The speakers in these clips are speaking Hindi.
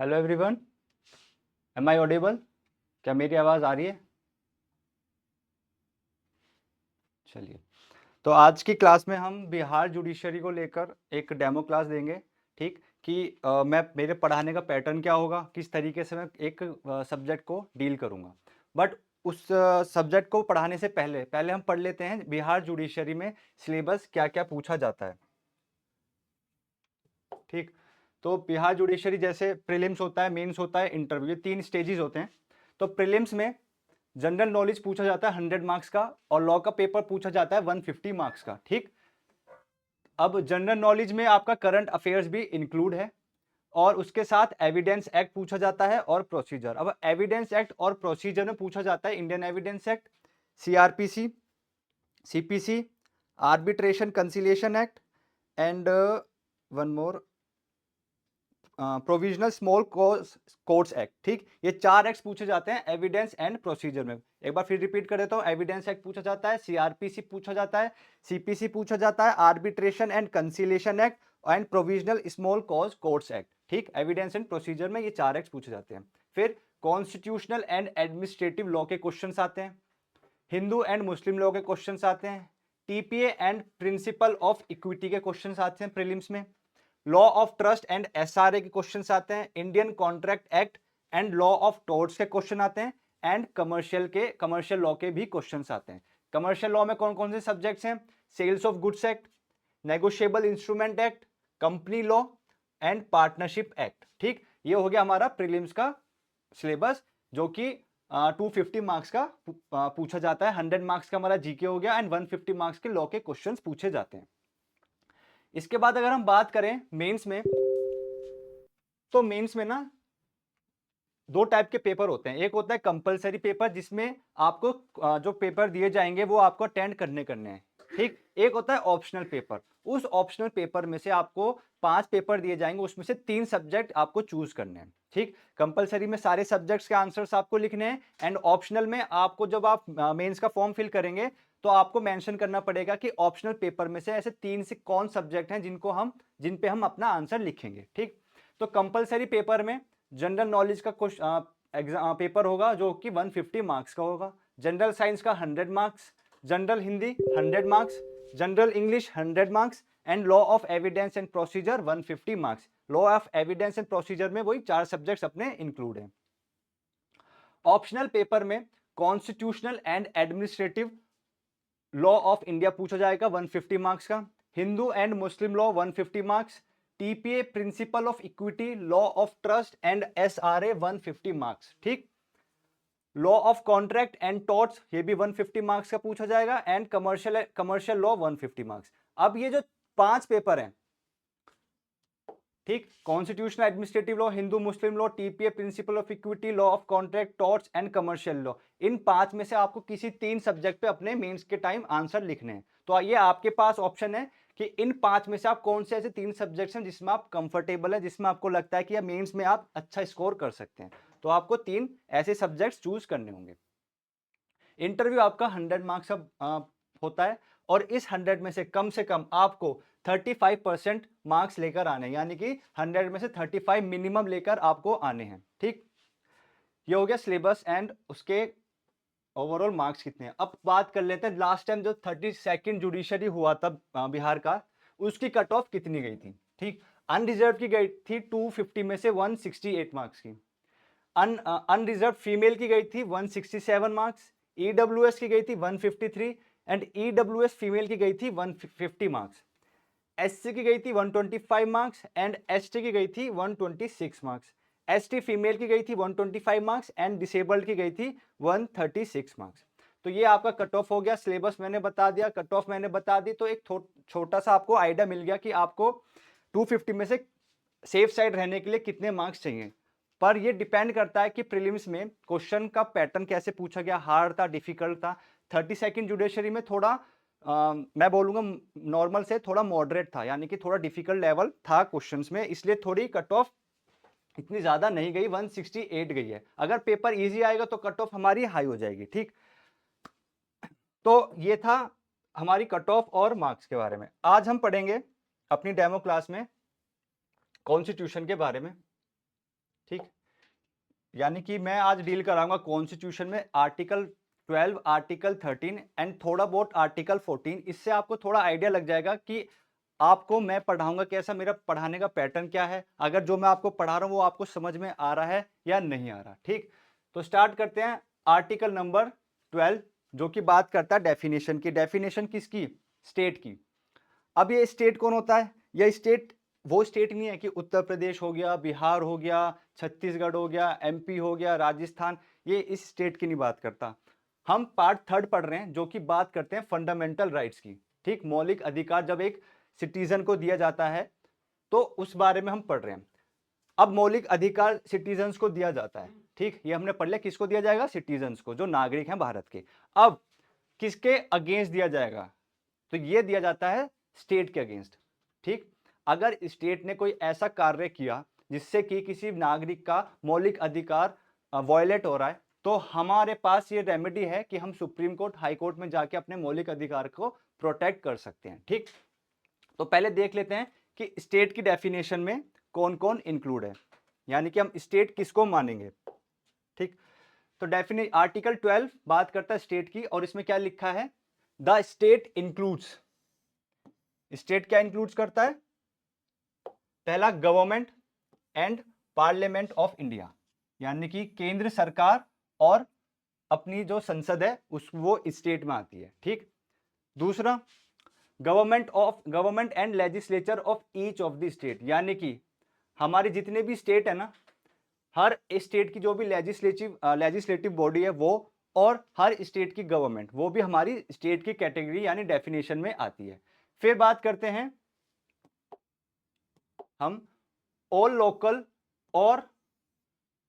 Hello everyone, am I audible? क्या मेरी आवाज़ आ रही है? चलिए, तो आज की क्लास में हम बिहार जुडिशरी को लेकर एक डेमो क्लास देंगे। ठीक कि मैं मेरे पढ़ाने का पैटर्न क्या होगा, किस तरीके से मैं एक सब्जेक्ट को डील करूँगा। बट उस सब्जेक्ट को पढ़ाने से पहले पहले हम पढ़ लेते हैं बिहार जुडिशरी में सिलेबस क्या क्या पूछा जाता है। ठीक, तो बिहार जुडिशरी जैसे प्रीलिम्स होता है, मेंस होता है, इंटरव्यू, ये 3 स्टेजेस होते हैं। तो प्रीलिम्स में जनरल नॉलेज पूछा जाता है 100 मार्क्स का, और लॉ का पेपर पूछा जाता है 150 मार्क्स का। ठीक, अब जनरल नॉलेज में आपका करंट अफेयर्स भी इंक्लूड है, और उसके साथ एविडेंस एक्ट पूछा जाता है और प्रोसीजर। अब एविडेंस एक्ट और प्रोसीजर में पूछा जाता है Indian evidence act, CrPC, CPC, arbitration conciliation act, and one more, provisional small courts act. ठीक, ये 4 एक्ट पूछे जाते हैं एविडेंस एंड प्रोसीजर में। एक बार फिर रिपीट कर देता हूं, एविडेंस एक्ट पूछा जाता है, सीआरपीसी पूछा जाता है, सीपीसी पूछा जाता है, arbitration and conciliation act and provisional small cause courts act. ठीक, एविडेंस एंड प्रोसीजर में ये 4 एक्ट पूछे जाते हैं। फिर कॉन्स्टिट्यूशनल एंड एडमिनिस्ट्रेटिव लॉ के क्वेश्चन आते हैं, हिंदू एंड मुस्लिम लॉ के क्वेश्चन आते हैं, TPA and principal of equity के क्वेश्चन आते हैं प्रीलिम्स में, law of trust and SRA के क्वेश्चंस आते हैं, Indian contract act and law of torts के क्वेश्चन आते हैं, एंड कमर्शियल लॉ के भी क्वेश्चंस आते हैं। कमर्शियल लॉ में कौन कौन से सब्जेक्ट्स हैं? Sales of goods act, negotiable instrument act, company law and partnership act. ठीक, ये हो गया हमारा प्रीलिम्स का सिलेबस, जो कि 250 मार्क्स का पूछा जाता है। 100 मार्क्स का हमारा जीके हो गया, एंड 150 मार्क्स के लॉ के क्वेश्चंस पूछे जाते हैं। इसके बाद अगर हम बात करें मेंस में, तो मेंस में ना 2 टाइप के पेपर होते हैं। एक होता है कंपलसरी पेपर, जिसमें आपको जो पेपर दिए जाएंगे वो आपको अटेंड करने हैं। ठीक, एक होता है ऑप्शनल पेपर। उस ऑप्शनल पेपर में से आपको 5 पेपर दिए जाएंगे, उसमें से 3 सब्जेक्ट आपको चूज करने हैं। ठीक, कंपलसरी में सारे सब्जेक्ट्स के आंसर्स आपको लिखने हैं, एंड ऑप्शनल में आपको जब आप मेंस का फॉर्म फिल करेंगे तो आपको मेंशन करना पड़ेगा कि ऑप्शनल पेपर में से ऐसे 3 से कौन सब्जेक्ट हैं जिन पे हम अपना आंसर लिखेंगे। ठीक, तो कंपलसरी पेपर में जनरल नॉलेज का एग्जाम पेपर होगा, जो कि 150 मार्क्स का होगा। जनरल साइंस का 100 marks, general Hindi 100 marks, general English 100 marks, and law of evidence and procedure 150 marks. Law of evidence and procedure में वही 4 सब्जेक्ट्स अपने इंक्लूड हैं। ऑप्शनल पेपर में constitutional and administrative law of India पूछा जाएगा 150 मार्क्स का, Hindu and Muslim law 150 marks, TPA principal of equity, law of trust and SRA 150 marks. ठीक, law of contract and torts ये भी 150 मार्क्स का पूछा जाएगा, एंड कमर्शियल लॉ 150 मार्क्स। अब ये जो 5 पेपर हैं, ठीक, constitutional administrative law, Hindu Muslim law, TPA principal of equity, law of contract, torts and commercial law, इन 5 में से आपको किसी 3 सब्जेक्ट पे अपने मेंस के टाइम आंसर लिखने हैं। तो ये आपके पास ऑप्शन है कि इन 5 में से आप कौन से ऐसे 3 सब्जेक्ट्स हैं जिसमें आप कंफर्टेबल है, जिसमें आपको लगता है कि या मेंस में आप अच्छा स्कोर कर सकते हैं। तो आपको 3 ऐसे सब्जेक्ट्स चूज करने होंगे। इंटरव्यू आपका 100 मार्क्स का होता है, और इस 100 में से कम आपको 35% मार्क्स लेकर आने हैं, यानी कि 100 में से 35 मिनिमम लेकर आपको आने हैं। ठीक, ये हो गया सिलेबस एंड उसके ओवरऑल मार्क्स कितने हैं। अब बात कर लेते हैं लास्ट टाइम जो 32nd जुडिशरी हुआ था बिहार का, उसकी कट ऑफ कितनी गई थी। ठीक, अनरिजर्व की गई थी 250 में से 168 मार्क्स की, अनरिजर्व फीमेल की गई थी 167 मार्क्स, ईडब्ल्यूएस की गई थी 153, एंड ईडब्ल्यूएस फीमेल की गई थी 150 मार्क्स, एससी की गई थी 125 मार्क्स, एंड एसटी की गई थी 126 मार्क्स, एसटी फीमेल की गई थी 125 मार्क्स, एंड डिसेबल्ड की गई थी 136 मार्क्स। तो ये आपका कट ऑफ हो गया। सिलेबस मैंने बता दिया, कट ऑफ मैंने बता दी, तो एक छोटा सा आपको आइडिया मिल गया कि आपको 250 में से सेफ साइड रहने के लिए कितने मार्क्स चाहिए। पर ये डिपेंड करता है कि प्रीलिम्स में क्वेश्चन का पैटर्न कैसे पूछा गया, हार्ड था, डिफिकल्ट था। 32nd जुडिशरी में थोड़ा मैं बोलूंगा नॉर्मल से थोड़ा मॉडरेट था, यानी कि थोड़ा डिफिकल्ट लेवल था क्वेश्चंस में, इसलिए थोड़ी कट ऑफ इतनी ज्यादा नहीं गई, 168 गई है। अगर पेपर इजी आएगा तो कट ऑफ हमारी हाई हो जाएगी। ठीक, तो ये था हमारी कट ऑफ और मार्क्स के बारे में। आज हम पढ़ेंगे अपनी डेमो क्लास में कॉन्स्टिट्यूशन के बारे में, ठीक। यानी कि मैं आज डील कराऊंगा कॉन्स्टिट्यूशन में आर्टिकल 12, आर्टिकल 13 एंड थोड़ा बहुत आर्टिकल 14। इससे आपको थोड़ा आइडिया लग जाएगा कि आपको मैं पढ़ाऊंगा कैसा, मेरा पढ़ाने का पैटर्न क्या है, अगर जो मैं आपको पढ़ा रहा हूं वो आपको समझ में आ रहा है या नहीं आ रहा, ठीक। तो स्टार्ट करते हैं आर्टिकल नंबर 12, जो कि बात करता है डेफिनेशन की। डेफिनेशन किसकी? स्टेट की। अब ये स्टेट कौन होता है? यह स्टेट वो स्टेट नहीं है कि उत्तर प्रदेश हो गया, बिहार हो गया, छत्तीसगढ़ हो गया, एमपी हो गया, राजस्थान, ये इस स्टेट की नहीं बात करता। हम पार्ट 3 पढ़ रहे हैं जो कि बात करते हैं फंडामेंटल राइट्स की, ठीक। मौलिक अधिकार जब एक सिटीजन को दिया जाता है तो उस बारे में हम पढ़ रहे हैं। अब मौलिक अधिकार सिटीजन्स को दिया जाता है, ठीक। ये हमने पढ़ लिया, किसको दिया जाएगा? सिटीजन्स को, जो नागरिक हैं भारत के। अब किसके अगेंस्ट दिया जाएगा? तो ये दिया जाता है स्टेट के अगेंस्ट, ठीक। अगर स्टेट ने कोई ऐसा कार्य किया जिससे कि किसी नागरिक का मौलिक अधिकार वायलेट हो रहा है, तो हमारे पास ये रेमेडी है कि हम सुप्रीम कोर्ट, हाई कोर्ट में जाके अपने मौलिक अधिकार को प्रोटेक्ट कर सकते हैं, ठीक। तो पहले देख लेते हैं कि स्टेट की डेफिनेशन में कौन कौन इंक्लूड है, यानी कि हम स्टेट किसको मानेंगे, ठीक। तो डेफिनेशन आर्टिकल 12 बात करता है स्टेट की, और इसमें क्या लिखा है? द स्टेट इंक्लूड्स, स्टेट क्या इंक्लूड्स करता है? पहला, government and parliament of India, यानी कि केंद्र सरकार और अपनी जो संसद है उस वो स्टेट में आती है, ठीक। दूसरा, government and legislature of each of the state, यानी कि हमारे जितने भी स्टेट है ना, हर स्टेट की जो भी लेजिस्लेटिव बॉडी है वो, और हर स्टेट की गवर्नमेंट, वो भी हमारी स्टेट की कैटेगरी यानी डेफिनेशन में आती है। फिर बात करते हैं हम ऑल लोकल और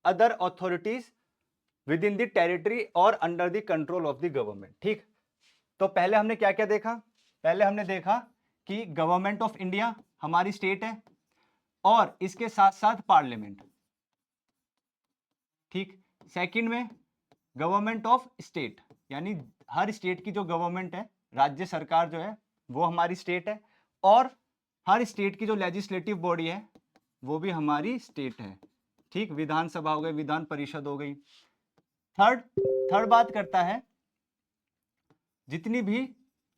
other authorities within the territory or under the control of the government, ठीक। तो पहले हमने क्या क्या देखा? पहले हमने देखा कि गवर्नमेंट ऑफ इंडिया हमारी स्टेट है, और इसके साथ साथ पार्लियामेंट, ठीक। सेकंड में गवर्नमेंट ऑफ स्टेट, यानी हर स्टेट की जो गवर्नमेंट है, राज्य सरकार जो है वो हमारी स्टेट है, और हर स्टेट की जो लेजिस्लेटिव बॉडी है वो भी हमारी स्टेट है, ठीक। विधानसभा हो गई, विधान परिषद हो गई। थर्ड बात करता है जितनी भी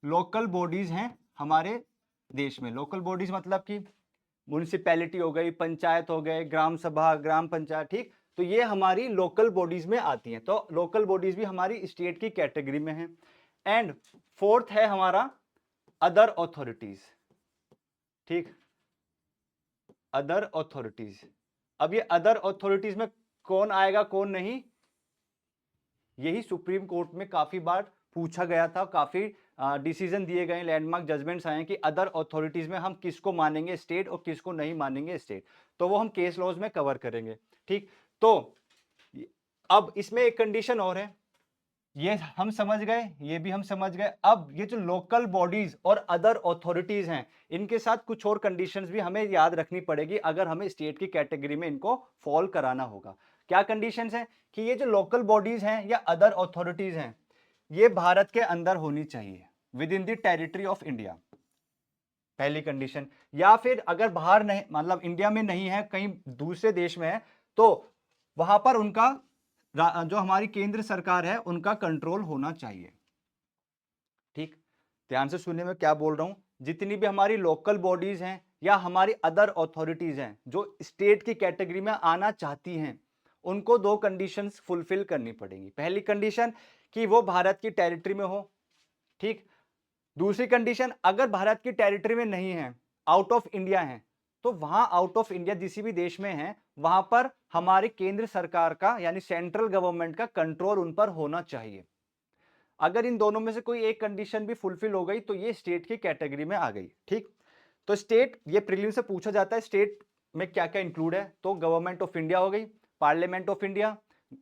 लोकल बॉडीज हैं हमारे देश में, लोकल बॉडीज मतलब कि म्युनिसिपैलिटी हो गई, पंचायत हो गए, ग्राम सभा, ग्राम पंचायत, ठीक। तो ये हमारी लोकल बॉडीज में आती हैं, तो लोकल बॉडीज भी हमारी स्टेट की कैटेगरी में है। एंड फोर्थ है हमारा अदर अथॉरिटीज, ठीक, अदर अथॉरिटीज। अब ये अदर अथॉरिटीज में कौन आएगा कौन नहीं, यही सुप्रीम कोर्ट में काफी बार पूछा गया था, काफी डिसीजन दिए गए, लैंडमार्क जजमेंट्स आए कि अदर अथॉरिटीज में हम किसको मानेंगे स्टेट और किसको नहीं मानेंगे स्टेट, तो वो हम केस लॉज में कवर करेंगे, ठीक। तो अब इसमें एक कंडीशन और है, ये हम समझ गए, ये भी हम समझ गए। अब ये जो लोकल बॉडीज और अदर अथॉरिटीज हैं, इनके साथ कुछ और कंडीशंस भी हमें याद रखनी पड़ेगी अगर हमें स्टेट की कैटेगरी में इनको फॉल कराना होगा। क्या कंडीशंस हैं? कि ये जो लोकल बॉडीज हैं या अदर अथॉरिटीज हैं, ये भारत के अंदर होनी चाहिए, with in the territory of India, पहली कंडीशन। या फिर अगर बाहर नहीं, मतलब इंडिया में नहीं है, कहीं दूसरे देश में है, तो वहां पर उनका जो हमारी केंद्र सरकार है उनका कंट्रोल होना चाहिए, ठीक। ध्यान से सुनने में क्या बोल रहा हूं, जितनी भी हमारी लोकल बॉडीज हैं या हमारी अदर अथॉरिटीज हैं जो स्टेट की कैटेगरी में आना चाहती हैं, उनको दो कंडीशंस फुलफिल करनी पड़ेंगी। पहली कंडीशन कि वो भारत की टेरिटरी में हो, ठीक। दूसरी कंडीशन, अगर भारत की टेरिटरी में नहीं है, आउट ऑफ इंडिया है, तो वहां आउट ऑफ इंडिया जिस भी देश में है वहां पर हमारे केंद्र सरकार का यानी सेंट्रल गवर्नमेंट का कंट्रोल उन पर होना चाहिए। अगर इन दोनों में से कोई एक कंडीशन भी फुलफिल हो गई तो ये स्टेट की कैटेगरी में आ गई, ठीक। तो स्टेट, ये प्रीलिम से पूछा जाता है स्टेट में क्या क्या इंक्लूड है, तो गवर्नमेंट ऑफ इंडिया हो गई, parliament of India,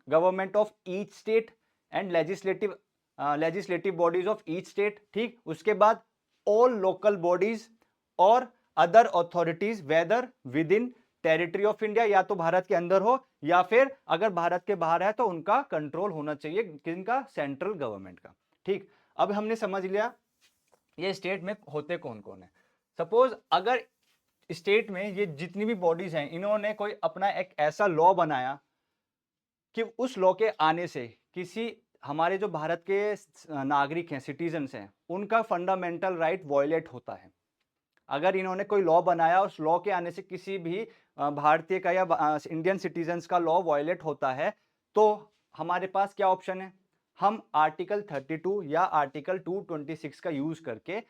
government of each state and legislative bodies of each state, ठीक। उसके बाद ऑल लोकल बॉडीज और other authorities whether within territory of India, या तो भारत के अंदर हो या फिर अगर भारत के बाहर है तो उनका कंट्रोल होना चाहिए, किनका? सेंट्रल गवर्नमेंट का, ठीक। अब हमने समझ लिया ये स्टेट में होते कौन कौन है। सपोज अगर स्टेट में ये जितनी भी बॉडीज हैं, इन्होंने कोई अपना एक ऐसा लॉ बनाया कि उस लॉ के आने से किसी हमारे जो भारत के नागरिक हैं, सिटीजन्स हैं, उनका फंडामेंटल राइट वॉयलेट होता है। अगर इन्होंने कोई लॉ बनाया, उस लॉ के आने से किसी भी भारतीय का या इंडियन सिटीजन्स का लॉ वॉयलेट होता है, तो हमारे पास क्या ऑप्शन है? हम आर्टिकल 32 या आर्टिकल 226 का यूज करके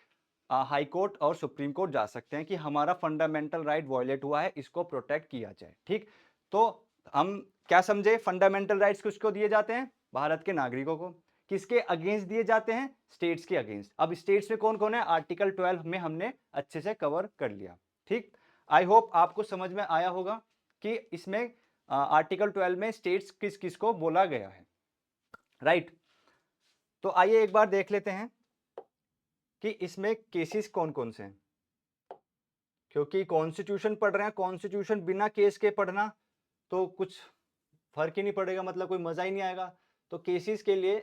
हाई कोर्ट और सुप्रीम कोर्ट जा सकते हैं कि हमारा फंडामेंटल राइट वॉयलेट हुआ है, इसको प्रोटेक्ट किया जाए। ठीक, तो हम क्या समझे, फंडामेंटल राइट्स किसको दिए जाते हैं? भारत के नागरिकों को। किसके अगेंस्ट दिए जाते हैं? स्टेट्स के अगेंस्ट। अब स्टेट्स में कौन कौन है? आर्टिकल 12 में हमने अच्छे से कवर कर लिया। ठीक, आई होप आपको समझ में आया होगा कि इसमें आर्टिकल 12 में स्टेट्स किस किस को बोला गया है, राइट। तो आइए एक बार देख लेते हैं कि इसमें केसेस कौन कौन से हैं, क्योंकि कॉन्स्टिट्यूशन पढ़ रहे हैं, कॉन्स्टिट्यूशन बिना केस के पढ़ना तो कुछ फर्क ही नहीं पड़ेगा, मतलब कोई मजा ही नहीं आएगा। तो केसेस के लिए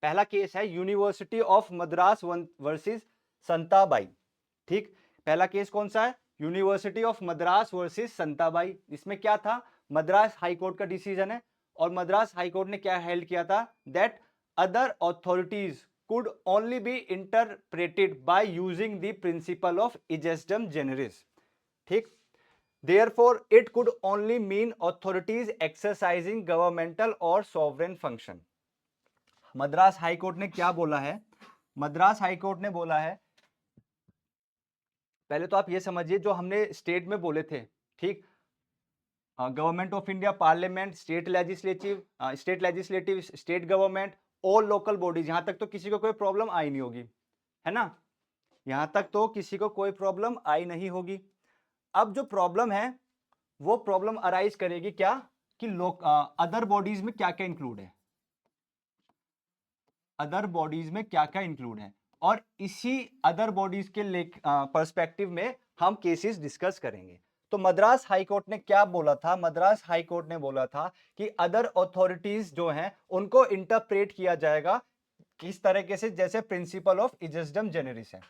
पहला केस है university of Madras versus Santabai. ठीक, पहला केस कौन सा है? University of Madras versus Santabai. इसमें क्या था? मद्रास हाई कोर्ट का डिसीजन है और मद्रास हाई कोर्ट ने क्या हेल्ड किया था? That other authorities could only be interpreted by using the principle of egesdem generis. ठीक, therefore it could only mean authorities exercising governmental or sovereign function. Madras high court ने क्या बोला है? मद्रास हाई कोर्ट ने बोला है, पहले तो आप ये समझिए जो हमने स्टेट में बोले थे, ठीक, government of India, parliament, state legislative, state government, all local bodies, यहां तक तो किसी को कोई प्रॉब्लम आई नहीं होगी, है ना? यहां तक तो किसी को कोई प्रॉब्लम आई नहीं होगी। अब जो प्रॉब्लम है वो प्रॉब्लम अराइज करेगी क्या कि अदर बॉडीज में क्या क्या इंक्लूड है, अदर बॉडीज में क्या क्या इंक्लूड है, और इसी अदर बॉडीज के पर्सपेक्टिव में हम केसेस डिस्कस करेंगे। तो मद्रास हाई कोर्ट ने क्या बोला था? मद्रास हाई कोर्ट ने बोला था कि अदर अथॉरिटीज जो हैं उनको इंटरप्रेट किया जाएगा किस तरीके से, जैसे प्रिंसिपल ऑफ इजस्डम जेनेरिस है।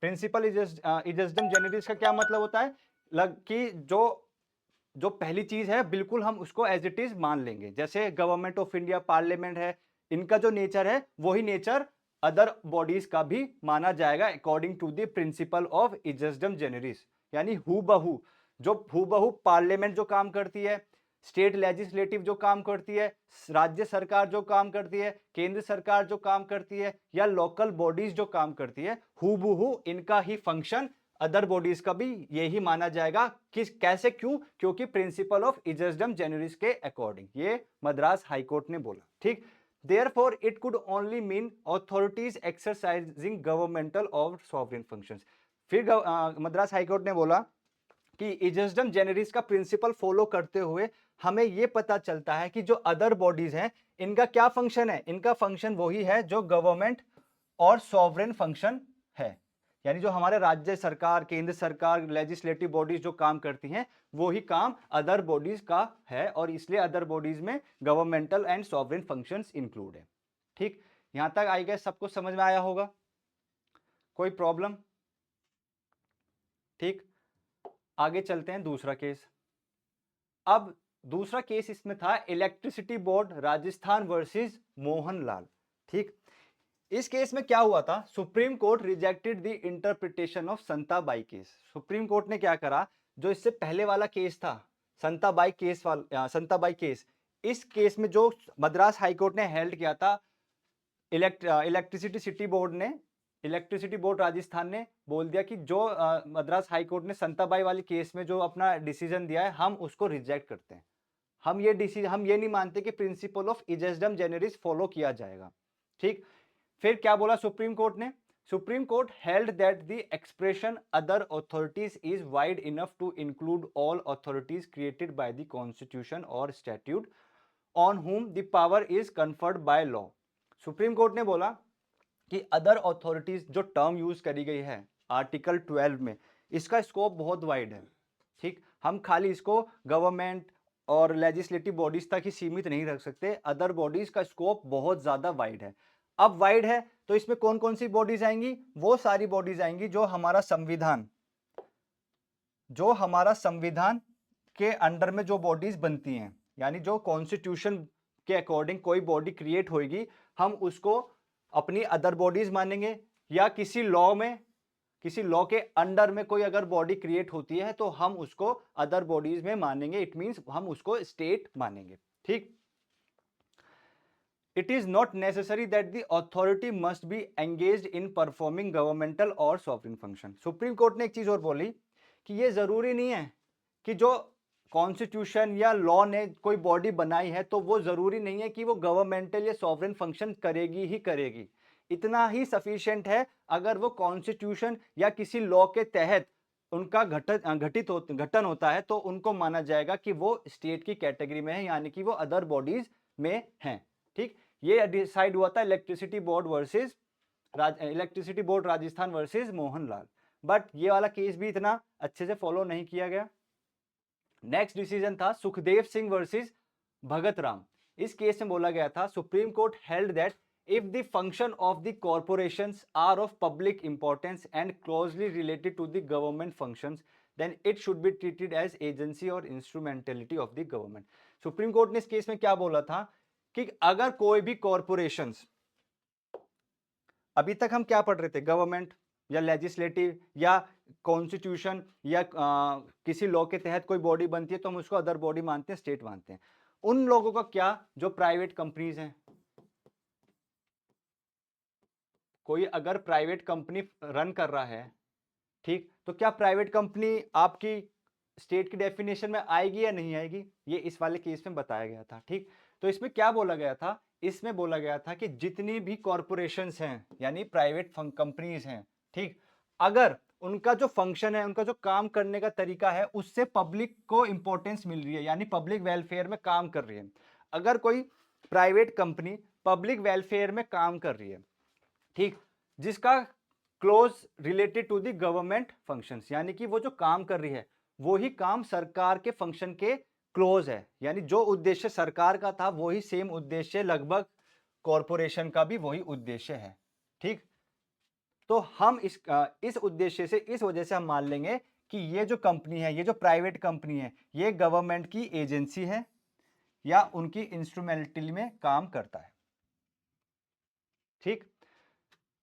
प्रिंसिपल इजस्डम जेनेरिस का क्या मतलब होता है? कि जो पहली चीज है बिल्कुल हम उसको एज इट इज मान लेंगे, जैसे गवर्नमेंट ऑफ इंडिया, पार्लियामेंट है, इनका जो नेचर है वही नेचर अदर बॉडीज का भी माना जाएगा according to the principle of ejusdem generis. यानी हूबहू, जो हूबहू पार्लियामेंट जो काम करती है, स्टेट लेजिस्लेटिव जो काम करती है, राज्य सरकार जो काम करती है, केंद्र सरकार जो काम करती है, या लोकल बॉडीज जो काम करती है, हूबहू इनका ही फंक्शन अदर बॉडीज का भी यही माना जाएगा। किस कैसे, क्यों? क्योंकि प्रिंसिपल ऑफ इजस्डम जेनेरिस के अकॉर्डिंग, ये मद्रास हाई कोर्ट ने बोला। ठीक, therefore it could only mean authorities exercising governmental or sovereign functions। फिर मद्रास हाई कोर्ट ने बोला कि इजस्डम जेनेरिस का प्रिंसिपल फॉलो करते हुए हमें यह पता चलता है कि जो अदर बॉडीज हैं इनका क्या फंक्शन है? इनका फंक्शन वही है जो गवर्नमेंट और सॉवरेन फंक्शन है। यानी जो हमारे राज्य सरकार, केंद्र सरकार, लेजिस्लेटिव बॉडीज जो काम करती हैं वही काम अदर बॉडीज का है, और इसलिए अदर बॉडीज में governmental and sovereign functions include है। ठीक, यहां तक आई गेस सबको समझ में आया होगा, कोई प्रॉब्लम? ठीक, आगे चलते हैं दूसरा केस। अब दूसरा केस इसमें था electricity board Rajasthan versus Mohanlal. ठीक, इस केस में क्या हुआ था? Supreme court rejected the interpretation of Santabai case. Supreme court ने क्या करा, जो इससे पहले वाला केस था संताबाई केस, इस केस में जो मद्रास हाई कोर्ट ने हेल्ड किया था, इलेक्ट्रिसिटी बोर्ड राजस्थान ने बोल दिया कि जो मद्रास हाई कोर्ट ने संताबाई वाली केस में जो अपना डिसीजन दिया है हम उसको रिजेक्ट करते हैं। हम ये नहीं मानते कि principle of ejusdem generis follow किया जाएगा। ठीक, फिर क्या बोला सुप्रीम कोर्ट ने? Supreme court held that the expression other authorities is wide enough to include all authorities created by the constitution or statute on whom the power is conferred by law. Supreme court ने बोला कि अदर अथॉरिटीज जो टर्म यूज करी गई है आर्टिकल 12 में, इसका स्कोप बहुत वाइड है। ठीक, हम खाली इसको गवर्नमेंट और लेजिस्लेटिव बॉडीज तक ही सीमित नहीं रख सकते, अदर बॉडीज का स्कोप बहुत ज्यादा वाइड है। अब वाइड है तो इसमें कौन कौन सी बॉडीज आएंगी? वो सारी बॉडीज आएंगी जो हमारा संविधान जो हमारा संविधान के अंडर में जो बॉडीज बनती हैं, यानी जो कॉन्स्टिट्यूशन के अकॉर्डिंग कोई बॉडी क्रिएट होगी, हम उसको अपनी अदर बॉडीज मानेंगे, या किसी लॉ में, किसी लॉ के अंडर में कोई अगर बॉडी क्रिएट होती है तो हम उसको अदर बॉडीज में मानेंगे। इट मींस हम उसको स्टेट मानेंगे। ठीक। It is not necessary that the authority must be engaged in performing governmental or sovereign function. Supreme court ने एक चीज और बोली कि ये जरूरी नहीं है कि जो कॉन्स्टिट्यूशन या लॉ ने कोई बॉडी बनाई है तो वो जरूरी नहीं है कि वो गवर्नमेंटल या सॉवरेन फंक्शन करेगी ही करेगी। इतना ही सफिशिएंट है अगर वो कॉन्स्टिट्यूशन या किसी लॉ के तहत उनका गठन होता है तो उनको माना जाएगा कि वो स्टेट की कैटेगरी में है, यानी कि वो अदर बॉडीज में हैं। ठीक। ये डिसाइड हुआ था electricity board Rajasthan versus Mohanlal, but ये वाला केस भी इतना अच्छे से फॉलो नहीं किया गया। नेक्स्ट डिसीजन था सुखदेव सिंह वर्सेस भगत राम। इस केस में बोला गया था, supreme court held that if the function of the corporations are of public importance and closely related to the government functions then it should be treated as agency or instrumentality of the government. Supreme court ने इस केस में क्या बोला था कि अगर कोई भी कॉर्पोरेशंस, अभी तक हम क्या पढ़ रहे थे, गवर्नमेंट या लेजिस्लेटिव या कॉन्स्टिट्यूशन या किसी लॉ के तहत कोई बॉडी बनती है तो हम उसको अदर बॉडी मानते हैं, स्टेट मानते हैं। उन लोगों का क्या, जो प्राइवेट कंपनीज हैं, कोई अगर प्राइवेट कंपनी रन कर रहा है, ठीक, तो क्या प्राइवेट कंपनी आपकी स्टेट की डेफिनेशन में आएगी या नहीं आएगी, ये इस वाले केस में बताया गया था। ठीक। तो इसमें क्या बोला गया था, इसमें बोला गया था कि जितनी भी कॉर्पोरेशंस हैं यानी प्राइवेट कंपनीज हैं, ठीक, अगर उनका जो फंक्शन है, उनका जो काम करने का तरीका है, उससे पब्लिक को इंपॉर्टेंस मिल रही है, यानी पब्लिक वेलफेयर में काम कर रही है, अगर कोई प्राइवेट कंपनी पब्लिक वेलफेयर में काम कर रही है, ठीक, जिसका close related to the government functions, यानी कि वो जो काम कर रही है वो ही काम सरकार के फंक्शन के क्लोज है, यानी जो उद्देश्य सरकार का था वही सेम उद्देश्य लगभग कॉरपोरेशन का भी वही उद्देश्य है। ठीक। तो हम इस उद्देश्य से, इस वजह से हम मान लेंगे कि ये जो कंपनी है, ये जो प्राइवेट कंपनी है, ये गवर्नमेंट की एजेंसी है या उनकी इंस्ट्रूमेंटली में काम करता है। ठीक।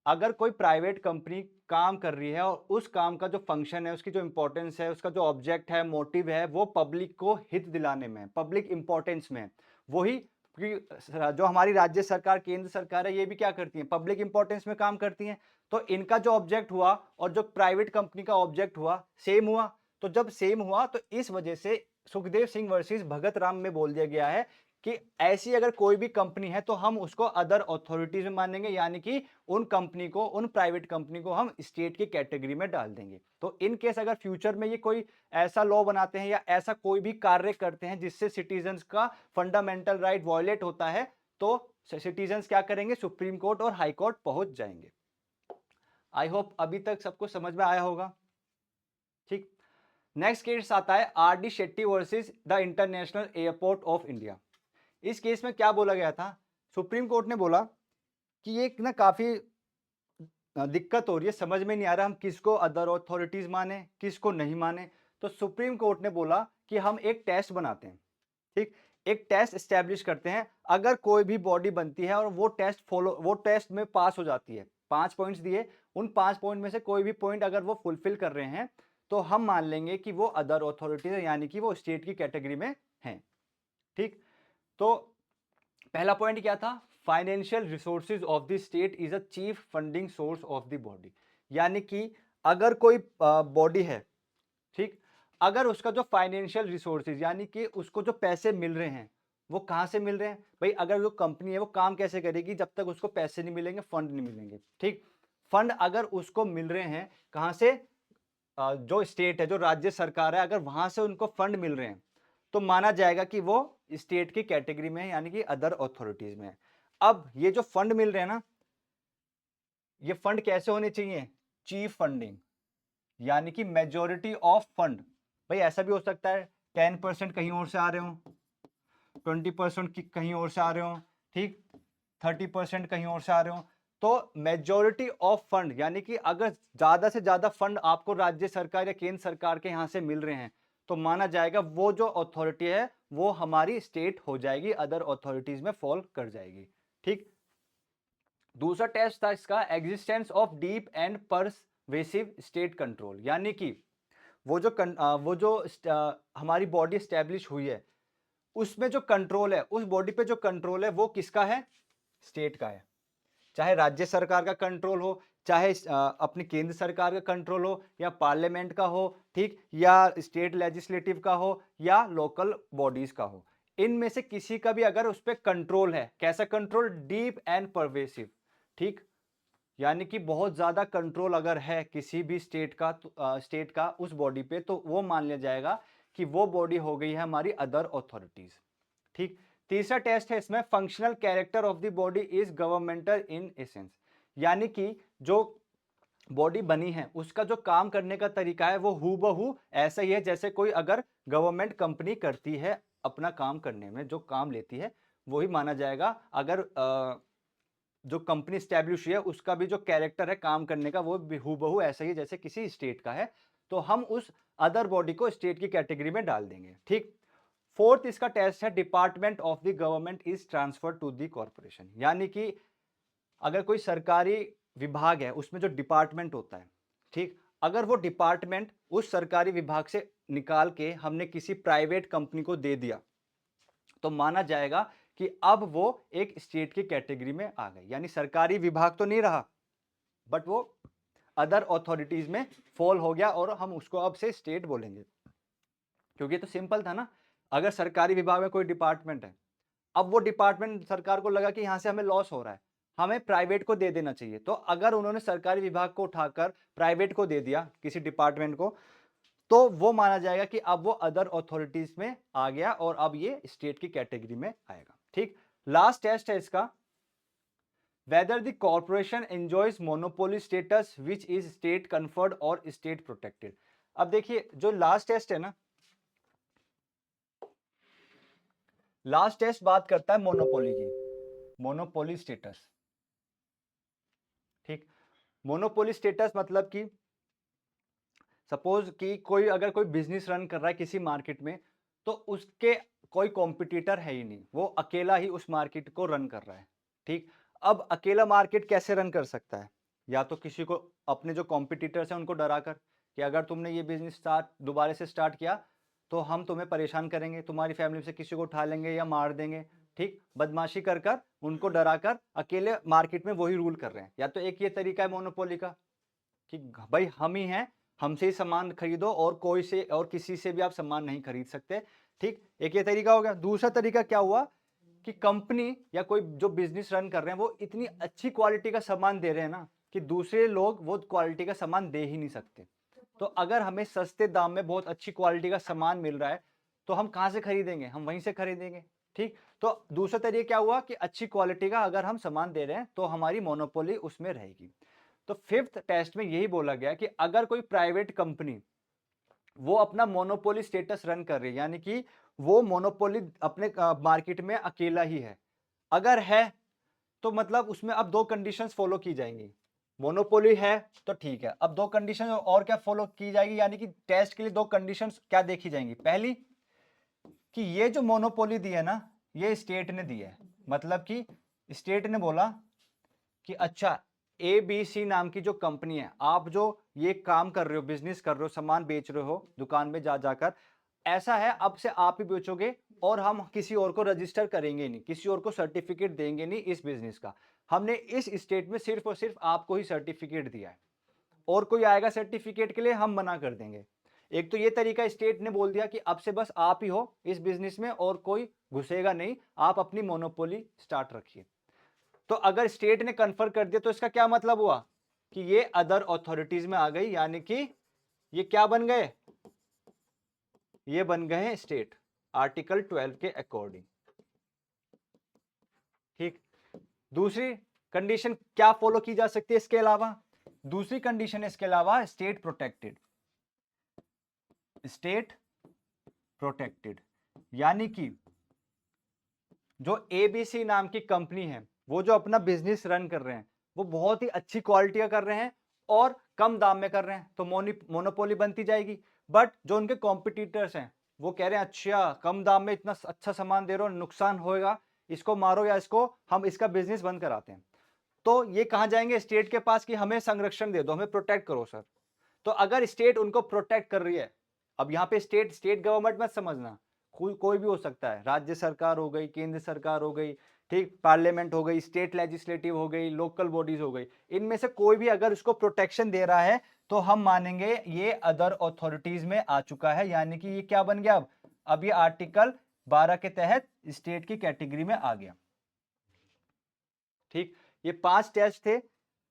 अगर कोई प्राइवेट कंपनी काम कर रही है और उस काम का जो फंक्शन है, उसकी जो इंपॉर्टेंस है, उसका जो ऑब्जेक्ट है, मोटिव है, वो पब्लिक को हित दिलाने में, पब्लिक इंपॉर्टेंस में, वही जो हमारी राज्य सरकार, केंद्र सरकार है, ये भी क्या करती है, पब्लिक इंपॉर्टेंस में काम करती हैं। तो इनका जो ऑब्जेक्ट हुआ और जो प्राइवेट कंपनी का ऑब्जेक्ट हुआ, सेम हुआ। तो जब सेम हुआ तो इस वजह से सुखदेव सिंह वर्सेस भगत राम में बोल दिया गया है कि ऐसी अगर कोई भी कंपनी है तो हम उसको अदर अथॉरिटीज में मानेंगे, यानी कि उन कंपनी को, उन प्राइवेट कंपनी को हम स्टेट की कैटेगरी में डाल देंगे। तो इन केस अगर फ्यूचर में ये कोई ऐसा लॉ बनाते हैं या ऐसा कोई भी कार्य करते हैं जिससे सिटीजन्स का फंडामेंटल राइट वायलेट होता है, तो सिटीजन्स क्या करेंगे, सुप्रीम कोर्ट और हाई कोर्ट पहुंच जाएंगे। आई होप अभी तक सबको समझ में आया होगा। ठीक। नेक्स्ट केस आता है R D Shetty versus the international airport of India. इस केस में क्या बोला गया था, सुप्रीम कोर्ट ने बोला कि ये ना काफी दिक्कत हो रही है, समझ में नहीं आ रहा हम किसको अदर अथॉरिटीज माने, किसको नहीं माने। तो सुप्रीम कोर्ट ने बोला कि हम एक टेस्ट बनाते हैं। ठीक। एक टेस्ट एस्टेब्लिश करते हैं, अगर कोई भी बॉडी बनती है और वो टेस्ट में पास हो जाती है, 5 पॉइंट्स दिए, उन 5 पॉइंट में से कोई भी पॉइंट अगर वो फुलफिल कर रहे हैं तो हम मान लेंगे कि वो अदर अथॉरिटीज है, यानी कि वो स्टेट की कैटेगरी में हैं। ठीक। तो पहला पॉइंट क्या था, financial resources of the state is a chief funding source of the body, यानी कि अगर कोई बॉडी है, ठीक, अगर उसका जो फाइनेंशियल रिसोर्सेज, यानी कि उसको जो पैसे मिल रहे हैं वो कहां से मिल रहे हैं, भाई अगर वो कंपनी है वो काम कैसे करेगी, जब तक उसको पैसे नहीं मिलेंगे, फंड नहीं मिलेंगे। ठीक। फंड अगर उसको मिल रहे हैं कहां से, जो स्टेट है, जो राज्य सरकार है, अगर वहां से उनको फंड मिल रहे हैं तो माना जाएगा कि वो स्टेट की कैटेगरी में है, यानी कि अदर अथॉरिटीज में है। अब ये जो फंड मिल रहे हैं ना, ये फंड कैसे होने चाहिए, चीफ फंडिंग, यानी कि मेजोरिटी ऑफ फंड। भाई ऐसा भी हो सकता है 10% कहीं और से आ रहे हो, 20% कहीं और से आ रहे हो, ठीक, 30% कहीं और से आ रहे हो, तो मेजॉरिटी ऑफ फंड यानी कि अगर ज्यादा से ज्यादा फंड आपको राज्य सरकार या केंद्र सरकार के यहां से मिल रहे हैं तो माना जाएगा वो जो अथॉरिटी है वो हमारी स्टेट हो जाएगी, अदर अथॉरिटीज में फॉल कर जाएगी। ठीक। दूसरा टेस्ट था इसका existence of deep and pervasive state control, यानी कि वो जो हमारी बॉडी स्टैब्लिश हुई है उसमें जो कंट्रोल है, उस बॉडी पे जो कंट्रोल है वो किसका है? स्टेट का है। चाहे राज्य सरकार का कंट्रोल हो, चाहे अपनी केंद्र सरकार का कंट्रोल हो, या पार्लियामेंट का हो, ठीक, या स्टेट लेजिस्लेटिव का हो, या लोकल बॉडीज का हो, इनमें से किसी का भी अगर उस पर कंट्रोल है, कैसा कंट्रोल? Deep and pervasive. ठीक। यानी कि बहुत ज्यादा कंट्रोल अगर है किसी भी स्टेट का उस बॉडी पे, तो वो मान लिया जाएगा कि वो बॉडी हो गई है हमारी अदर अथॉरिटीज। ठीक। तीसरा टेस्ट है इसमें functional character of the body is governmental in essence, यानी कि जो बॉडी बनी है उसका जो काम करने का तरीका है वो हूबहू ऐसा ही है जैसे कोई अगर गवर्नमेंट कंपनी करती है, अपना काम करने में जो काम लेती है वही माना जाएगा। अगर जो कंपनी स्टैब्लिश है उसका भी जो कैरेक्टर है काम करने का वो हूबहू ऐसा ही जैसे किसी स्टेट का है, तो हम उस अदर बॉडी को स्टेट की कैटेगरी में डाल देंगे। ठीक। फोर्थ इसका टेस्ट है department of the government is transfer to the corporation, यानी कि अगर कोई सरकारी विभाग है उसमें जो डिपार्टमेंट होता है, ठीक, अगर वो डिपार्टमेंट उस सरकारी विभाग से निकाल के हमने किसी प्राइवेट कंपनी को दे दिया तो माना जाएगा कि अब वो एक स्टेट की कैटेगरी में आ गए, यानी सरकारी विभाग तो नहीं रहा बट वो अदर अथॉरिटीज में फॉल हो गया और हम उसको अब से स्टेट बोलेंगे। क्योंकि तो सिंपल था ना, अगर सरकारी विभाग में कोई डिपार्टमेंट है, अब वो डिपार्टमेंट सरकार को लगा कि यहां से हमें लॉस हो रहा है, हमें प्राइवेट को दे देना चाहिए, तो अगर उन्होंने सरकारी विभाग को उठाकर प्राइवेट को दे दिया किसी डिपार्टमेंट को, तो वो माना जाएगा कि अब वो अदर अथॉरिटीज में आ गया और अब ये स्टेट की कैटेगरी में आएगा। ठीक। लास्ट टेस्ट है इसका whether the corporation enjoys monopoly status which is state conferred और स्टेट प्रोटेक्टेड। अब देखिए जो लास्ट टेस्ट है ना, लास्ट टेस्ट बात करता है मोनोपोली की, मोनोपोली स्टेटस। ठीक। मोनोपोली स्टेटस मतलब कि सपोज कि कोई अगर कोई बिजनेस रन कर रहा है किसी मार्केट में, तो उसके कोई कॉम्पिटिटर है ही नहीं, वो अकेला ही उस मार्केट को रन कर रहा है। ठीक। अब अकेला मार्केट कैसे रन कर सकता है? या तो किसी को अपने जो कॉम्पिटिटर्स हैं उनको डराकर कि अगर तुमने ये बिजनेस दोबारा से स्टार्ट किया तो हम तुम्हें परेशान करेंगे, तुम्हारी फैमिली से किसी को उठा लेंगे या मार देंगे। ठीक। बदमाशी कर कर उनको डराकर अकेले मार्केट में वही रूल कर रहे हैं। या तो एक ये तरीका है मोनोपोली का कि भाई हम ही हैं, हमसे ही सामान खरीदो और कोई से और किसी से भी आप सामान नहीं खरीद सकते। ठीक। एक ये तरीका हो गया। दूसरा तरीका क्या हुआ कि कंपनी या कोई जो बिजनेस रन कर रहे हैं वो इतनी अच्छी क्वालिटी का सामान दे रहे हैं ना कि दूसरे लोग वो क्वालिटी का सामान दे ही नहीं सकते। तो अगर हमें सस्ते दाम में बहुत अच्छी क्वालिटी का सामान मिल रहा है तो हम कहां से खरीदेंगे? हम वहीं से खरीदेंगे। ठीक। तो दूसरा तरीका क्या हुआ कि अच्छी क्वालिटी का अगर हम सामान दे रहे हैं तो हमारी मोनोपोली उसमें रहेगी। तो फिफ्थ टेस्ट में यही बोला गया कि अगर कोई प्राइवेट कंपनी वो अपना मोनोपोली स्टेटस रन कर रही है, यानी कि वो मोनोपोली अपने मार्केट में अकेला ही है, अगर है तो मतलब उसमें अब दो कंडीशंस फॉलो की जाएंगी। मोनोपोली है तो ठीक है, अब दो कंडीशन और क्या फॉलो की जाएगी, यानी कि टेस्ट के लिए दो कंडीशंस क्या देखी जाएंगी? पहली कि ये जो मोनोपोली दी है ना ये स्टेट ने दी है, मतलब कि स्टेट ने बोला कि अच्छा ABC नाम की जो कंपनी है, आप जो ये काम कर रहे हो, बिजनेस कर रहे हो, सामान बेच रहे हो दुकान में जा जाकर, ऐसा है अब से आप ही बेचोगे और हम किसी और को रजिस्टर करेंगे नहीं, किसी और को सर्टिफिकेट देंगे नहीं इस बिजनेस का। हमने इस स्टेट में सिर्फ और सिर्फ आपको ही सर्टिफिकेट दिया है, और कोई आएगा सर्टिफिकेट के लिए हम मना कर देंगे। एक तो ये तरीका स्टेट ने बोल दिया कि अब से बस आप ही हो इस बिजनेस में और कोई घुसेगा नहीं, आप अपनी मोनोपोली स्टार्ट रखिए। तो अगर स्टेट ने कन्फर्म कर दिया तो इसका क्या मतलब हुआ कि ये अदर अथॉरिटीज में आ गई, यानी कि ये क्या बन गए? ये बन गए हैं स्टेट, आर्टिकल 12 के अकॉर्डिंग। ठीक। दूसरी कंडीशन क्या फॉलो की जा सकती है इसके अलावा? दूसरी कंडीशन इसके अलावा स्टेट प्रोटेक्टेड, स्टेट प्रोटेक्टेड, यानी कि जो ABC नाम की कंपनी है वो जो अपना बिजनेस रन कर रहे हैं वो बहुत ही अच्छी क्वालिटी का कर रहे हैं और कम दाम में कर रहे हैं, तो मोनोपोली बनती जाएगी। बट जो उनके कॉम्पिटिटर्स हैं, वो कह रहे हैं अच्छा कम दाम में इतना अच्छा सामान दे रहे हो, नुकसान होएगा, इसको मारो या इसको हम इसका बिजनेस बंद कराते हैं। तो ये कहाँ जाएंगे? स्टेट के पास कि हमें संरक्षण दे दो, हमें प्रोटेक्ट करो सर। तो अगर स्टेट उनको प्रोटेक्ट कर रही है, अब यहाँ पे स्टेट स्टेट गवर्नमेंट मत समझना, कोई भी हो सकता है, राज्य सरकार हो गई, केंद्र सरकार हो गई, ठीक, पार्लियामेंट हो गई, स्टेट लेजिस्लेटिव हो गई, लोकल बॉडीज हो गई, इनमें से कोई भी अगर उसको प्रोटेक्शन दे रहा है तो हम मानेंगे ये अदर अथॉरिटीज में आ चुका है, यानी कि ये क्या बन गया? अब ये आर्टिकल 12 के तहत स्टेट की कैटेगरी में आ गया। ठीक, ये 5 टेस्ट थे।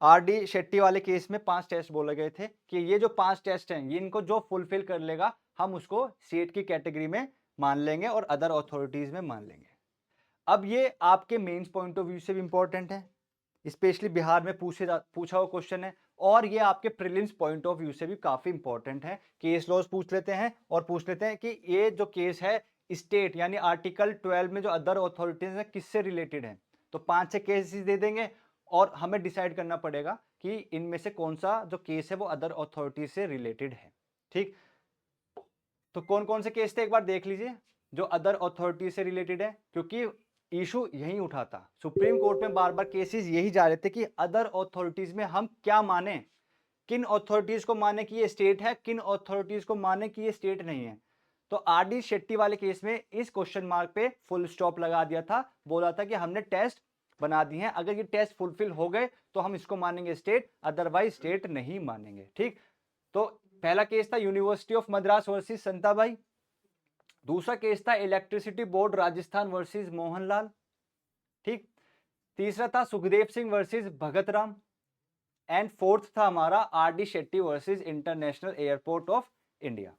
आर डी शेट्टी वाले केस में 5 टेस्ट बोले गए थे कि ये जो 5 टेस्ट हैं, ये इनको जो फुलफिल कर लेगा हम उसको स्टेट की कैटेगरी में मान लेंगे और अदर अथॉरिटीज में मान लेंगे। अब ये आपके मेंस पॉइंट ऑफ व्यू से भी इंपॉर्टेंट है, स्पेशली बिहार में पूछा हुआ क्वेश्चन है, और ये आपके प्रीलिम्स पॉइंट ऑफ व्यू से भी काफी इंपॉर्टेंट है। केस लॉज पूछ लेते हैं और पूछ लेते हैं कि ये जो केस है स्टेट यानी आर्टिकल 12 में जो अदर अथॉरिटीज है किससे रिलेटेड है। तो 5-6 केसेस दे देंगे और हमें डिसाइड करना पड़ेगा कि इनमें से कौन सा जो केस है वो अदर अथॉरिटीज से रिलेटेड है। ठीक, तो कौन कौन से केस थे एक बार देख लीजिए जो अदर अथॉरिटी से रिलेटेड है, क्योंकि इशू यही उठा था सुप्रीम कोर्ट में, बार बार केसेस यही जा रहे थे कि अदर अथॉरिटीज में हम क्या माने, किन अथॉरिटीज को माने कि ये स्टेट है, किन अथॉरिटीज को माने कि ये स्टेट नहीं है। तो आर डी शेट्टी वाले केस में इस क्वेश्चन मार्क पे फुल स्टॉप लगा दिया था, बोला था कि हमने टेस्ट बना दिए हैं, अगर ये टेस्ट फुलफिल हो गए तो हम इसको मानेंगे स्टेट, अदरवाइज स्टेट नहीं मानेंगे। ठीक, तो पहला केस था यूनिवर्सिटी ऑफ मद्रास वर्सेस संताबाई, दूसरा केस था electricity board Rajasthan versus Mohanlal. ठीक, तीसरा था Sukhdev Singh versus Bhagat Ram, and fourth था हमारा R D Shetty versus international airport of India.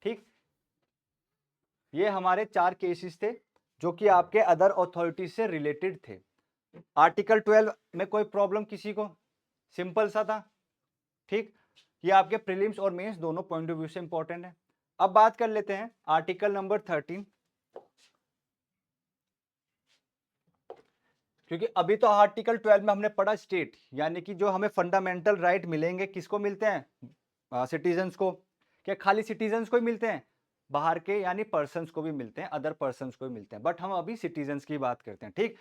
ठीक, ये हमारे 4 केसेस थे जो कि आपके अदर अथॉरिटी से रिलेटेड थे। आर्टिकल 12 में कोई प्रॉब्लम किसी को? सिंपल सा था। ठीक, ये आपके प्रीलिम्स और मेंस दोनों पॉइंट ऑफ व्यू से इंपॉर्टेंट है। अब बात कर लेते हैं आर्टिकल नंबर 13, क्योंकि अभी तो आर्टिकल 12 में हमने पढ़ा स्टेट, यानी कि जो हमें फंडामेंटल राइट मिलेंगे किसको मिलते हैं? सिटीजन्स को। क्या खाली सिटीजन्स को ही मिलते हैं? बाहर के यानी पर्सन्स को भी मिलते हैं, अदर पर्सन्स को भी मिलते हैं, बट हम अभी सिटीजन्स की बात करते हैं। ठीक,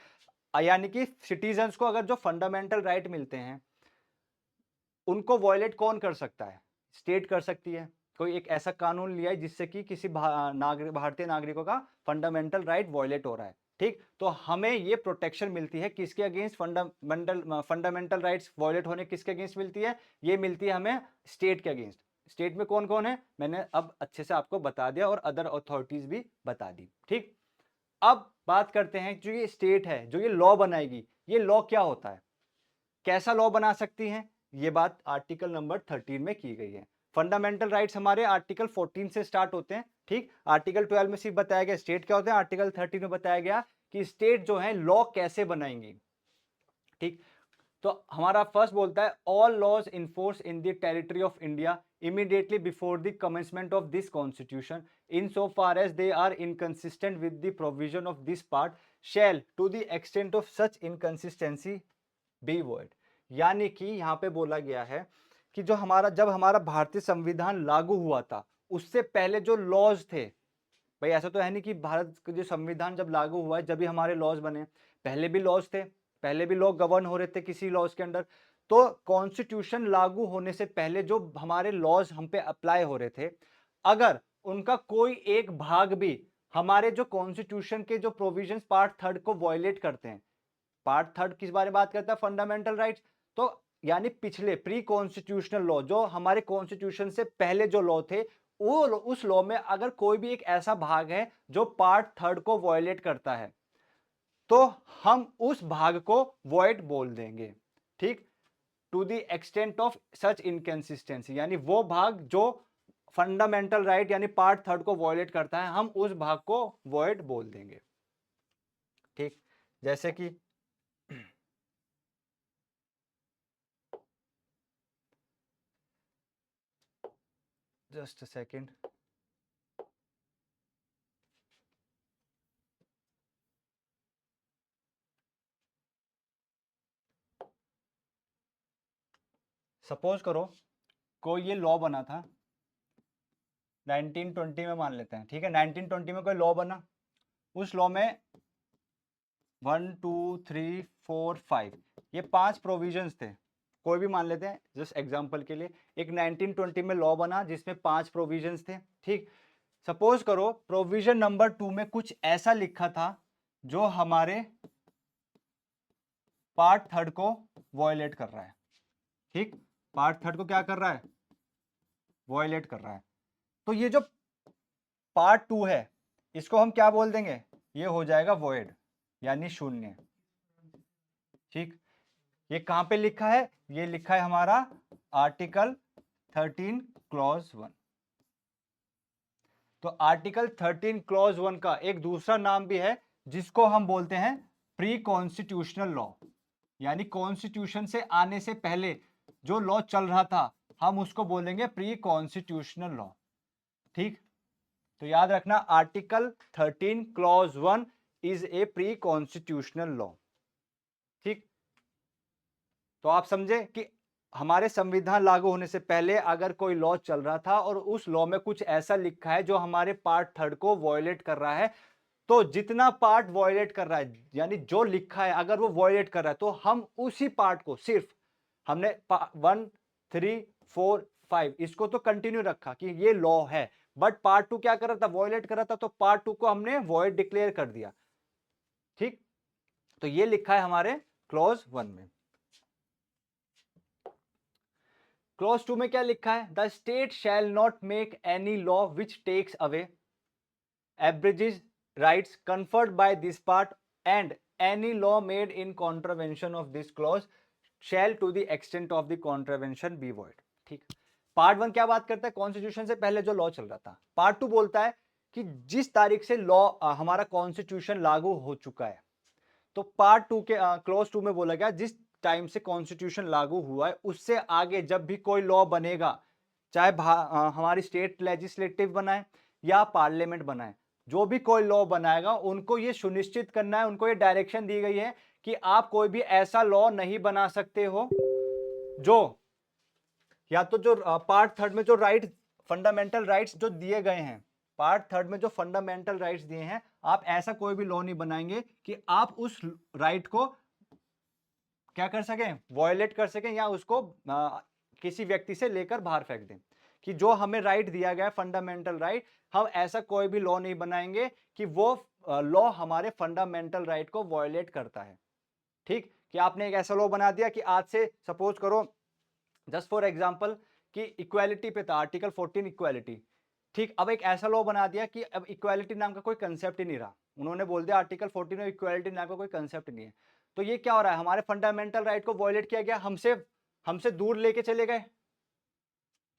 यानी कि सिटीजन्स को अगर जो फंडामेंटल राइट मिलते हैं उनको वॉयलेट कौन कर सकता है? स्टेट कर सकती है। कोई एक ऐसा कानून लिया है जिससे कि किसी भारतीय नागरिकों का फंडामेंटल राइट वॉयलेट हो रहा है। ठीक, तो हमें ये प्रोटेक्शन मिलती है किसके अगेंस्ट? फंडामेंटल राइट्स वॉयलेट होने किसके अगेंस्ट मिलती है? ये मिलती है हमें स्टेट के अगेंस्ट। स्टेट में कौन कौन है मैंने अब अच्छे से आपको बता दिया और अदर अथॉरिटीज भी बता दी। ठीक, अब बात करते हैं जो ये स्टेट है जो ये लॉ बनाएगी, ये लॉ क्या होता है, कैसा लॉ बना सकती हैं? ये बात आर्टिकल नंबर 13 में की गई है। फंडामेंटल राइट्स हमारे आर्टिकल 14 से स्टार्ट होते हैं। ठीक, आर्टिकल 12 में सिर्फ बताया गया स्टेट क्या होते हैं, आर्टिकल 13 में बताया गया कि स्टेट जो है लॉ कैसे बनाएंगी। ठीक, तो हमारा फर्स्ट बोलता है all laws in force in the territory of India immediately before the commencement of this constitution in so far as they are inconsistent with the provision of this part shall to the extent of such inconsistency be void. यानी कि यहां पे बोला गया है कि जो हमारा जब हमारा भारतीय संविधान लागू हुआ था उससे पहले जो लॉज थे, भाई ऐसा तो है नहीं कि भारत का जो संविधान जब लागू हुआ है जब भी हमारे लॉज बने, पहले भी लॉज थे, पहले भी लोग गवर्न हो रहे थे किसी लॉज के अंडर। तो कॉन्स्टिट्यूशन लागू होने से पहले जो हमारे लॉज हम पे अप्लाई हो रहे थे, अगर उनका कोई एक भाग भी हमारे जो कॉन्स्टिट्यूशन के जो प्रोविजंस पार्ट 3 को वायलेट करते हैं, पार्ट 3 किस बारे में बात करता है? Fundamental rights. तो यानी पिछले प्री कॉन्स्टिट्यूशनल लॉ जो हमारे कॉन्स्टिट्यूशन से पहले जो लॉ थे, वो उस लॉ में अगर कोई भी एक ऐसा भाग है जो पार्ट 3 को वायलेट करता है तो हम उस भाग को वॉइड बोल देंगे। ठीक, to the extent of such inconsistency, यानी वो भाग जो फंडामेंटल राइट यानी पार्ट 3 को वॉयलेट करता है हम उस भाग को वॉइड बोल देंगे। ठीक, जैसे कि जस्ट अ सेकेंड, सपोज करो कोई ये लॉ बना था 1920 में, मान लेते हैं, ठीक है, 1920 में कोई लॉ बना, उस लॉ में 1 2 3 4 5 ये 5 प्रोविजंस थे, कोई भी मान लेते हैं जस्ट एग्जांपल के लिए। एक 1920 में लॉ बना जिसमें 5 प्रोविजंस थे, ठीक। सपोज करो प्रोविजन नंबर 2 में कुछ ऐसा लिखा था जो हमारे पार्ट थर्ड को वॉयलेट कर रहा है, ठीक, पार्ट थर्ड को क्या कर रहा है, वॉयलेट कर रहा है। तो ये जो पार्ट 2 है इसको हम क्या बोल देंगे, ये हो जाएगा वॉइड यानी शून्य, ठीक। ये कहां पे लिखा है, ये लिखा है हमारा आर्टिकल 13 क्लॉज 1। तो आर्टिकल 13 क्लॉज 1 का एक दूसरा नाम भी है जिसको हम बोलते हैं प्री कॉन्स्टिट्यूशनल लॉ, यानी कॉन्स्टिट्यूशन से आने से पहले जो लॉ चल रहा था हम उसको बोलेंगे प्री कॉन्स्टिट्यूशनल लॉ, ठीक। तो याद रखना article 13 clause 1 is a pre constitutional law, ठीक। तो आप समझे कि हमारे संविधान लागू होने से पहले अगर कोई लॉ चल रहा था और उस लॉ में कुछ ऐसा लिखा है जो हमारे पार्ट थर्ड को वॉयलेट कर रहा है, तो जितना पार्ट वॉयलेट कर रहा है यानी जो लिखा है अगर वो वॉयलेट कर रहा है तो हम उसी पार्ट को सिर्फ हमने 1 3 4 5 इसको तो कंटिन्यू रखा कि ये लॉ है, बट पार्ट 2 क्या कर रहा था, वॉयलेट कर रहा था, तो पार्ट 2 को हमने वॉइड डिक्लेयर कर दिया, ठीक। तो ये लिखा है हमारे क्लॉज 1 में। क्लॉज 2 में क्या लिखा है, the state shall not make any law which takes away abridges rights conferred by this part and any law made in contravention of this clause shall to the extent of the contravention be void, ठीक। पार्ट 1 क्या बात करता है, कॉन्स्टिट्यूशन से पहले जो लॉ चल रहा था। पार्ट 2 बोलता है कि जिस तारीख से लॉ हमारा कॉन्स्टिट्यूशन लागू हो चुका है, तो पार्ट 2 के क्लॉज 2 में बोला गया जिस टाइम से कॉन्स्टिट्यूशन लागू हुआ है उससे आगे जब भी कोई लॉ बनेगा, चाहे हमारी स्टेट लेजिस्लेटिव बनाए या पार्लियामेंट बनाए, जो भी कोई लॉ बनाएगा उनको ये सुनिश्चित करना है, उनको ये डायरेक्शन दी गई है कि आप कोई भी ऐसा लॉ नहीं बना सकते हो जो या तो जो पार्ट थर्ड में जो राइट फंडामेंटल राइट्स जो दिए गए हैं, पार्ट थर्ड में जो फंडामेंटल राइट्स दिए हैं, आप ऐसा कोई भी लॉ नहीं बनाएंगे कि आप उस राइट को क्या कर सकें, वॉयलेट कर सकें या उसको किसी व्यक्ति से लेकर बाहर फेंक दें। कि जो हमें राइट दिया गया है फंडामेंटल राइट, हम ऐसा कोई भी लॉ नहीं बनाएंगे कि वो लॉ हमारे फंडामेंटल राइट को वॉयलेट करता है, ठीक। कि आपने एक ऐसा लॉ बना दिया कि आज से सपोज करो जस्ट फॉर एग्जांपल कि इक्वालिटी पे था आर्टिकल 14 इक्वालिटी, ठीक। अब एक ऐसा लॉ बना दिया कि अब इक्वालिटी नाम का कोई कंसेप्ट ही नहीं रहा, उन्होंने बोल दिया आर्टिकल 14 में इक्वालिटी नाम का कोई कंसेप्ट नहीं है। तो ये क्या हो रहा है, हमारे फंडामेंटल राइट को वॉयलेट किया गया, हमसे दूर लेके चले गए,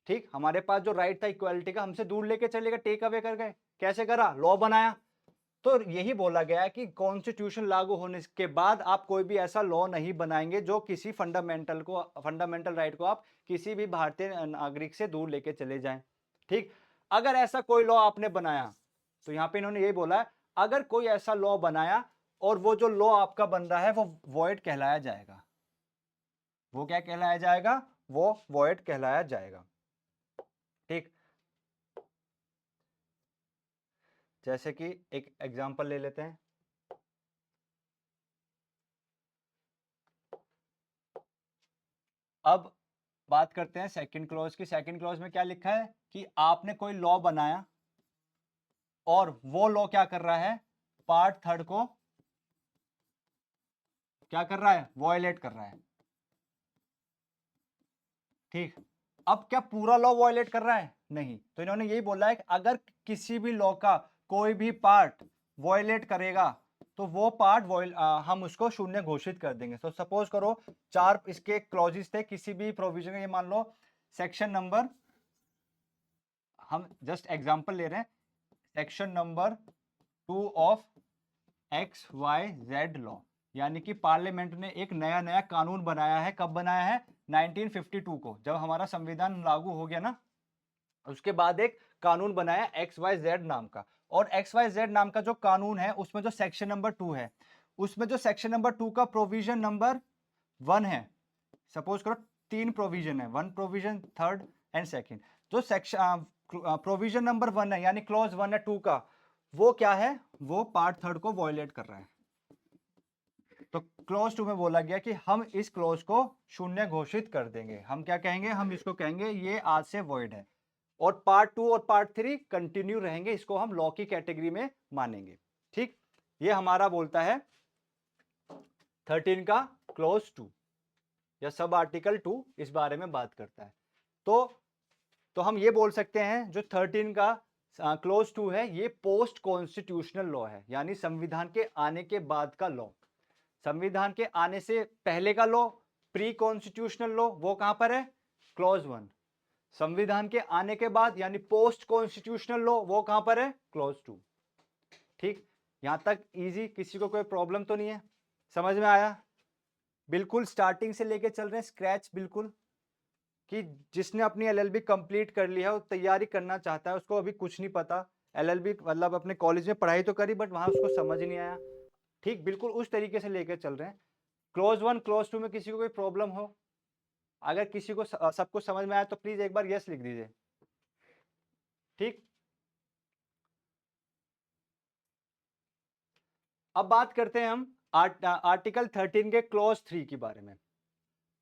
ठीक। हमारे पास जो राइट था इक्वालिटी का हमसे दूर लेके चले गए, टेक अवे कर गए। कैसे करा, लॉ बनाया। तो यही बोला गया है कि कॉन्स्टिट्यूशन लागू होने के बाद आप कोई भी ऐसा लॉ नहीं बनाएंगे जो किसी फंडामेंटल राइट को आप किसी भी भारतीय नागरिक से दूर लेके चले जाएं, ठीक। अगर ऐसा कोई लॉ आपने बनाया, तो यहां पे इन्होंने यही बोला है अगर कोई ऐसा लॉ बनाया और वो जो लॉ आपका बन रहा है वो वॉइड कहलाया जाएगा। वो क्या कहलाया जाएगा, वो वॉइड कहलाया जाएगा, ठीक। जैसे कि एक एग्जांपल ले लेते हैं, अब बात करते हैं सेकंड क्लॉज की। सेकंड क्लॉज में क्या लिखा है कि आपने कोई लॉ बनाया और वो लॉ क्या कर रहा है, पार्ट थर्ड को क्या कर रहा है, वॉयलेट कर रहा है, ठीक। अब क्या पूरा लॉ वॉयलेट कर रहा है, नहीं। तो इन्होंने यही बोला है कि अगर किसी भी लॉ का कोई भी पार्ट वॉयलेट करेगा तो वो पार्ट हम उसको शून्य घोषित कर देंगे। तो सपोज करो 4 इसके क्लॉजेस थे किसी भी प्रोविजन, ये मान लो सेक्शन नंबर, हम जस्ट एग्जांपल ले रहे हैं, section number 2 of XYZ law, यानी कि पार्लियामेंट ने एक नया कानून बनाया है। कब बनाया है, 1952 को, जब हमारा संविधान लागू हो गया ना, उसके बाद एक कानून बनाया XYZ नाम का। और XYZ नाम का जो कानून है उसमें जो सेक्शन नंबर 2 है, उसमें जो सेक्शन नंबर 2 का प्रोविजन नंबर 1 है, सपोज करो 3 प्रोविजन है, 1 प्रोविजन, थर्ड एंड सेकंड। जो सेक्शन प्रोविजन नंबर 1 है यानी क्लॉज 1 है 2 का, वो क्या है, वो पार्ट थर्ड को वॉयलेट कर रहा है। तो क्लॉज 2 में बोला गया कि हम इस क्लॉज को शून्य घोषित कर देंगे। हम क्या कहेंगे, हम इसको कहेंगे ये आज से वॉइड है। और पार्ट 2 और पार्ट 3 कंटिन्यू रहेंगे, इसको हम लॉ की कैटेगरी में मानेंगे। ठीक, ये हमारा बोलता है 13 का क्लॉज 2 या सब आर्टिकल 2 इस बारे में बात करता है। तो हम ये बोल सकते हैं जो 13 का क्लॉज 2 है ये पोस्ट कॉन्स्टिट्यूशनल लॉ है, यानी संविधान के आने के बाद का लॉ। संविधान के आने से पहले का लॉ प्री कॉन्स्टिट्यूशनल लॉ, वो कहां पर है, क्लॉज 1। संविधान के आने के बाद यानी पोस्ट कॉन्स्टिट्यूशनल लॉ, वो कहां पर है, क्लॉज 2। ठीक, यहां तक इजी, किसी को कोई प्रॉब्लम तो नहीं है, समझ में आया? बिल्कुल स्टार्टिंग से लेके चल रहे हैं स्क्रैच, बिल्कुल कि जिसने अपनी एलएलबी कंप्लीट कर लिया है, वो तैयारी करना चाहता है, उसको अभी कुछ नहीं पता, एलएलबी मतलब अपने कॉलेज में पढ़ाई तो करी बट वहां उसको समझ नहीं आया। ठीक, बिल्कुल उस तरीके से लेकर चल रहे हैं। क्लॉज 1 क्लॉज 2 में किसी को कोई प्रॉब्लम हो, अगर किसी को सब कुछ समझ में आया तो प्लीज एक बार यस लिख दीजिए। ठीक, अब बात करते हैं हम आर्टिकल 13 के क्लॉज 3 के बारे में।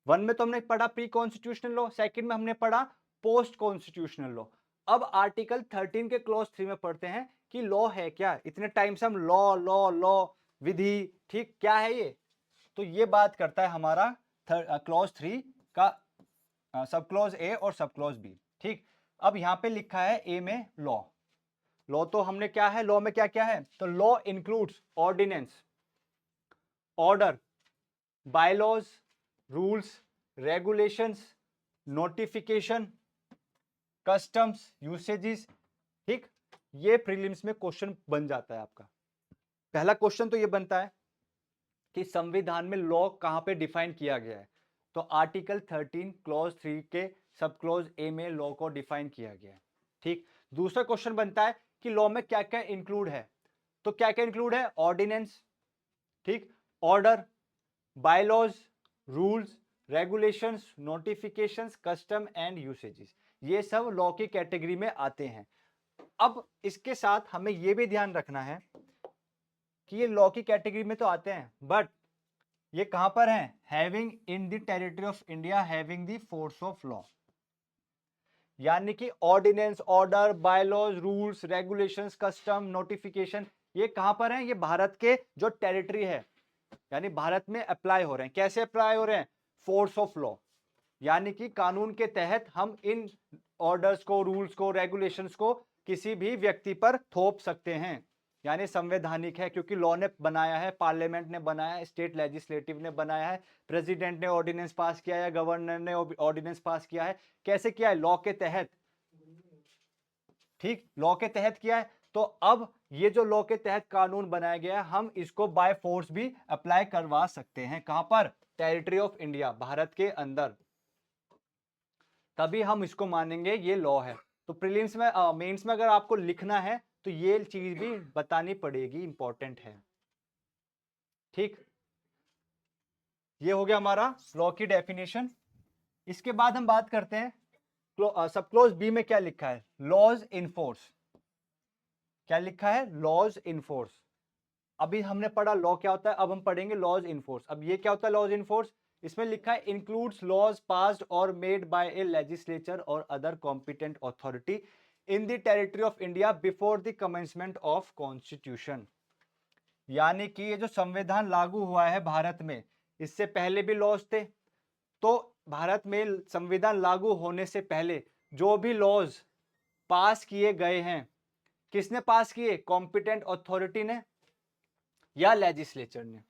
1 में तो हमने पढ़ा प्री कॉन्स्टिट्यूशनल लॉ, सेकंड में हमने पढ़ा पोस्ट कॉन्स्टिट्यूशनल लॉ। अब आर्टिकल 13 के क्लॉज 3 में पढ़ते हैं कि लॉ है क्या। इतने टाइम से हम लॉ लॉ लॉ विधि, ठीक, क्या है ये, तो ये बात करता है हमारा क्लॉज 3 का सब क्लॉज ए और सब क्लॉज बी। ठीक, अब यहां पे लिखा है ए में लॉ। लॉ तो हमने क्या है, लॉ में क्या क्या है, तो law includes ordinance, order, bylaws, rules, regulations, notification, customs, usages. ठीक, ये प्रीलिम्स में क्वेश्चन बन जाता है आपका। पहला क्वेश्चन तो ये बनता है कि संविधान में लॉ कहां पे डिफाइन किया गया है, तो आर्टिकल 13 क्लॉज 3 के सब क्लॉज ए में लॉ को डिफाइन किया गया है। ठीक, दूसरा क्वेश्चन बनता है कि लॉ में क्या क्या इंक्लूड है, तो क्या क्या इंक्लूड है, ऑर्डिनेंस, ठीक, order, bylaws, rules, regulations, notifications, custom and usages, ये सब लॉ की कैटेगरी में आते हैं। अब इसके साथ हमें यह भी ध्यान रखना है कि ये लॉ की कैटेगरी में तो आते हैं बट ये कहां पर हैं, having in the territory of India having the force of law, यानी कि ordinance, order, bylaws, rules, regulations, custom, notification, ये कहां पर हैं, ये भारत के जो टेरिटरी है यानी भारत में अप्लाई हो रहे हैं। कैसे अप्लाई हो रहे हैं, फोर्स ऑफ लॉ, यानी कि कानून के तहत हम इन ऑर्डर्स को, रूल्स को, रेगुलेशंस को किसी भी व्यक्ति पर थोप सकते हैं, यानी संवैधानिक है क्योंकि लॉ ने बनाया है, पार्लियामेंट ने बनाया है, स्टेट लेजिस्लेटिव ने बनाया है, प्रेसिडेंट ने ऑर्डिनेंस पास किया है, गवर्नर ने ऑर्डिनेंस पास किया है। कैसे किया है, लॉ के तहत। ठीक, लॉ के तहत किया है। तो अब ये जो लॉ के तहत कानून बनाया गया है, हम इसको बाय फोर्स भी अप्लाई करवा सकते हैं। कहां पर, टेरिटरी ऑफ इंडिया, भारत के अंदर, तभी हम इसको मानेंगे ये लॉ है। तो प्रीलिम्स में मेंस में अगर आपको लिखना है तो ये चीज भी बतानी पड़ेगी, इंपॉर्टेंट है। ठीक, ये हो गया हमारा लॉ की डेफिनेशन। इसके बाद हम बात करते हैं सब क्लोज बी में क्या लिखा है, लॉज इन फोर्स। क्या लिखा है, लॉज इन फोर्स। अभी हमने पढ़ा लॉ क्या होता है, अब हम पढ़ेंगे लॉज इन फोर्स। अब ये क्या होता है लॉज इन फोर्स, इसमें लिखा है इंक्लूड्स लॉज पास्ड और मेड बाय ए लेजिस्लेचर और other competent authority in the territory of India before the commencement of constitution. यानी कि ये जो संविधान लागू हुआ है भारत में, इससे पहले भी लॉज थे। तो भारत में संविधान लागू होने से पहले जो भी लॉज पास किए गए हैं, किसने पास किए, कॉम्पिटेंट अथॉरिटी ने या लेजिस्लेचर ने।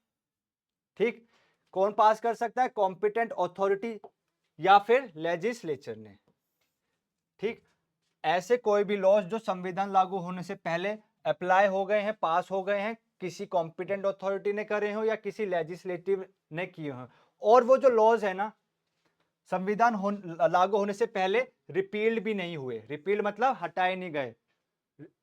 ठीक, कौन पास कर सकता है, कॉम्पिटेंट अथॉरिटी या फिर लेजिस्लेचर ने। ठीक, ऐसे कोई भी लॉज जो संविधान लागू होने से पहले अप्लाई हो गए हैं, पास हो गए हैं, किसी कॉम्पिटेंट अथॉरिटी ने करे हो या किसी लेजिस्लेटिव ने किए हो, और वो जो लॉज है ना संविधान लागू होने से पहले रिपील्ड भी नहीं हुए, रिपील्ड मतलब हटाए नहीं गए,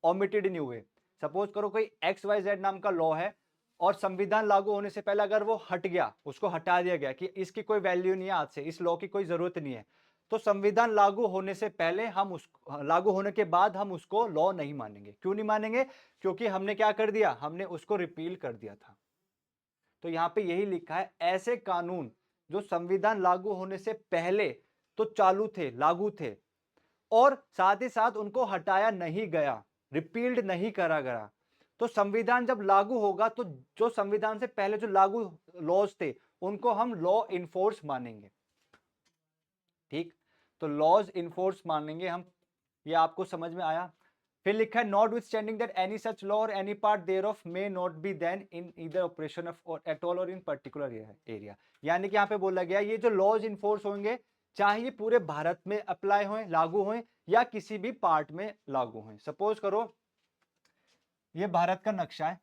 ओमिटेड नहीं हुए। सपोज करो कोई XYZ नाम का लॉ है और संविधान लागू होने से पहले अगर वो हट गया, उसको हटा दिया गया कि इसकी कोई वैल्यू नहीं है, आज से इस लॉ की कोई जरूरत नहीं है, तो संविधान लागू होने से पहले हम उस लागू होने के बाद हम उसको लॉ नहीं मानेंगे। क्यों नहीं मानेंगे? क्योंकि हमने क्या कर दिया, हमने उसको रिपील कर दिया था। तो यहाँ पे यही लिखा है, ऐसे कानून जो संविधान लागू होने से पहले तो चालू थे, लागू थे, और साथ ही साथ उनको हटाया नहीं गया, रिपील्ड नहीं करा गया, तो संविधान जब लागू होगा तो जो संविधान से पहले जो लागू लॉज थे उनको हम लॉ इन्फोर्स मानेंगे। ठीक, तो लॉज इन्फोर्स मानेंगे हम। ये आपको समझ में आया? फिर लिखा है, notwithstanding that any such law or any part thereof may not be then in either operation of at all or in particular area. यानी कि यहाँ पे बोला गया ये जो लॉज इन्फोर्स होंगे, चाहे ये पूरे भारत में अप्लाई हों, लागू हों, या किसी भी पार्ट में लागू हों। सपोज करो ये भारत का नक्शा है,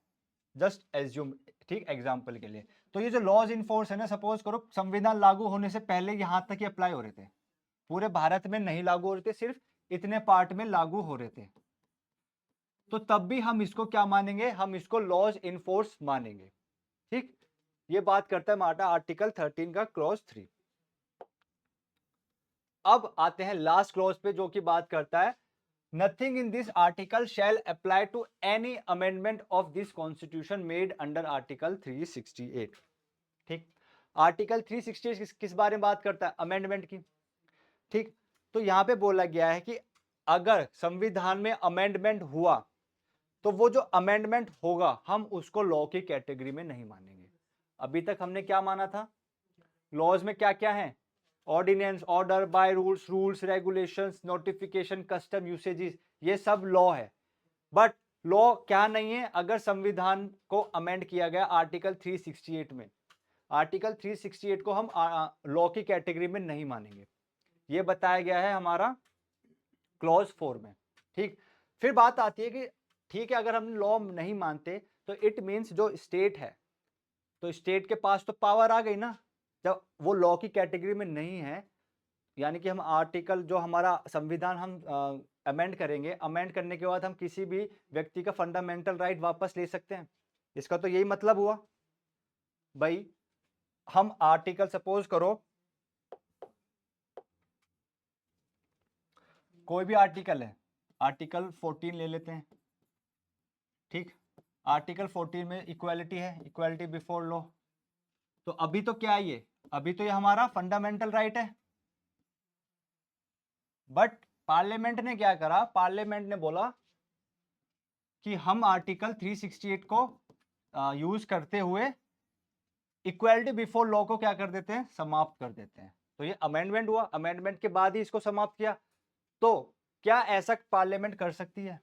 जस्ट एज्यूम, ठीक, एग्जाम्पल के लिए। तो ये जो लॉज इन्फोर्स है ना, सपोज करो संविधान लागू होने से पहले यहां तक ही अप्लाई हो रहे थे, पूरे भारत में नहीं लागू हो रहे थे, सिर्फ इतने पार्ट में लागू हो रहे थे, तो तब भी हम इसको क्या मानेंगे, हम इसको लॉज इन्फोर्स मानेंगे। ठीक, ये बात करता है माटा आर्टिकल 13 का क्लॉज 3। अब आते हैं लास्ट क्लॉज पे, जो कि बात करता है, nothing in this article shall apply to any amendment of this constitution made under article 368। ठीक, आर्टिकल 368 किस बारे में बात करता है? अमेंडमेंट की। ठीक, तो यहां पे बोला गया है कि अगर संविधान में अमेंडमेंट हुआ तो वो जो अमेंडमेंट होगा हम उसको लॉ की कैटेगरी में नहीं मानेंगे। अभी तक हमने क्या माना था? लॉज में क्या क्या है? Ordinance, order, by rules, rules, regulations, notification, custom, usages, ये सब लॉ है। बट लॉ क्या नहीं है? अगर संविधान को अमेंड किया गया आर्टिकल 368 में, आर्टिकल 368 को हम लॉ की कैटेगरी में नहीं मानेंगे। ये बताया गया है हमारा क्लॉज 4 में। ठीक, फिर बात आती है कि ठीक है, अगर हम लॉ नहीं मानते तो इट मीन्स जो स्टेट है, तो स्टेट के पास तो पावर आ गई ना, जब वो लॉ की कैटेगरी में नहीं है। यानी कि हम आर्टिकल जो हमारा संविधान हम अमेंड करेंगे, अमेंड करने के बाद हम किसी भी व्यक्ति का फंडामेंटल राइट वापस ले सकते हैं। इसका तो यही मतलब हुआ भाई। हम आर्टिकल, सपोज करो कोई भी आर्टिकल है, आर्टिकल 14 ले लेते हैं। ठीक, आर्टिकल 14 में इक्वालिटी है, इक्वालिटी बिफोर लॉ। तो अभी तो क्या है ये? अभी तो ये हमारा फंडामेंटल राइट है। बट पार्लियामेंट ने क्या करा? पार्लियामेंट ने बोला कि हम आर्टिकल 368 को यूज करते हुए इक्वालिटी बिफोर लॉ को क्या कर देते हैं? समाप्त कर देते हैं। तो ये अमेंडमेंट हुआ, अमेंडमेंट के बाद ही इसको समाप्त किया। तो क्या ऐसा पार्लियामेंट कर सकती है?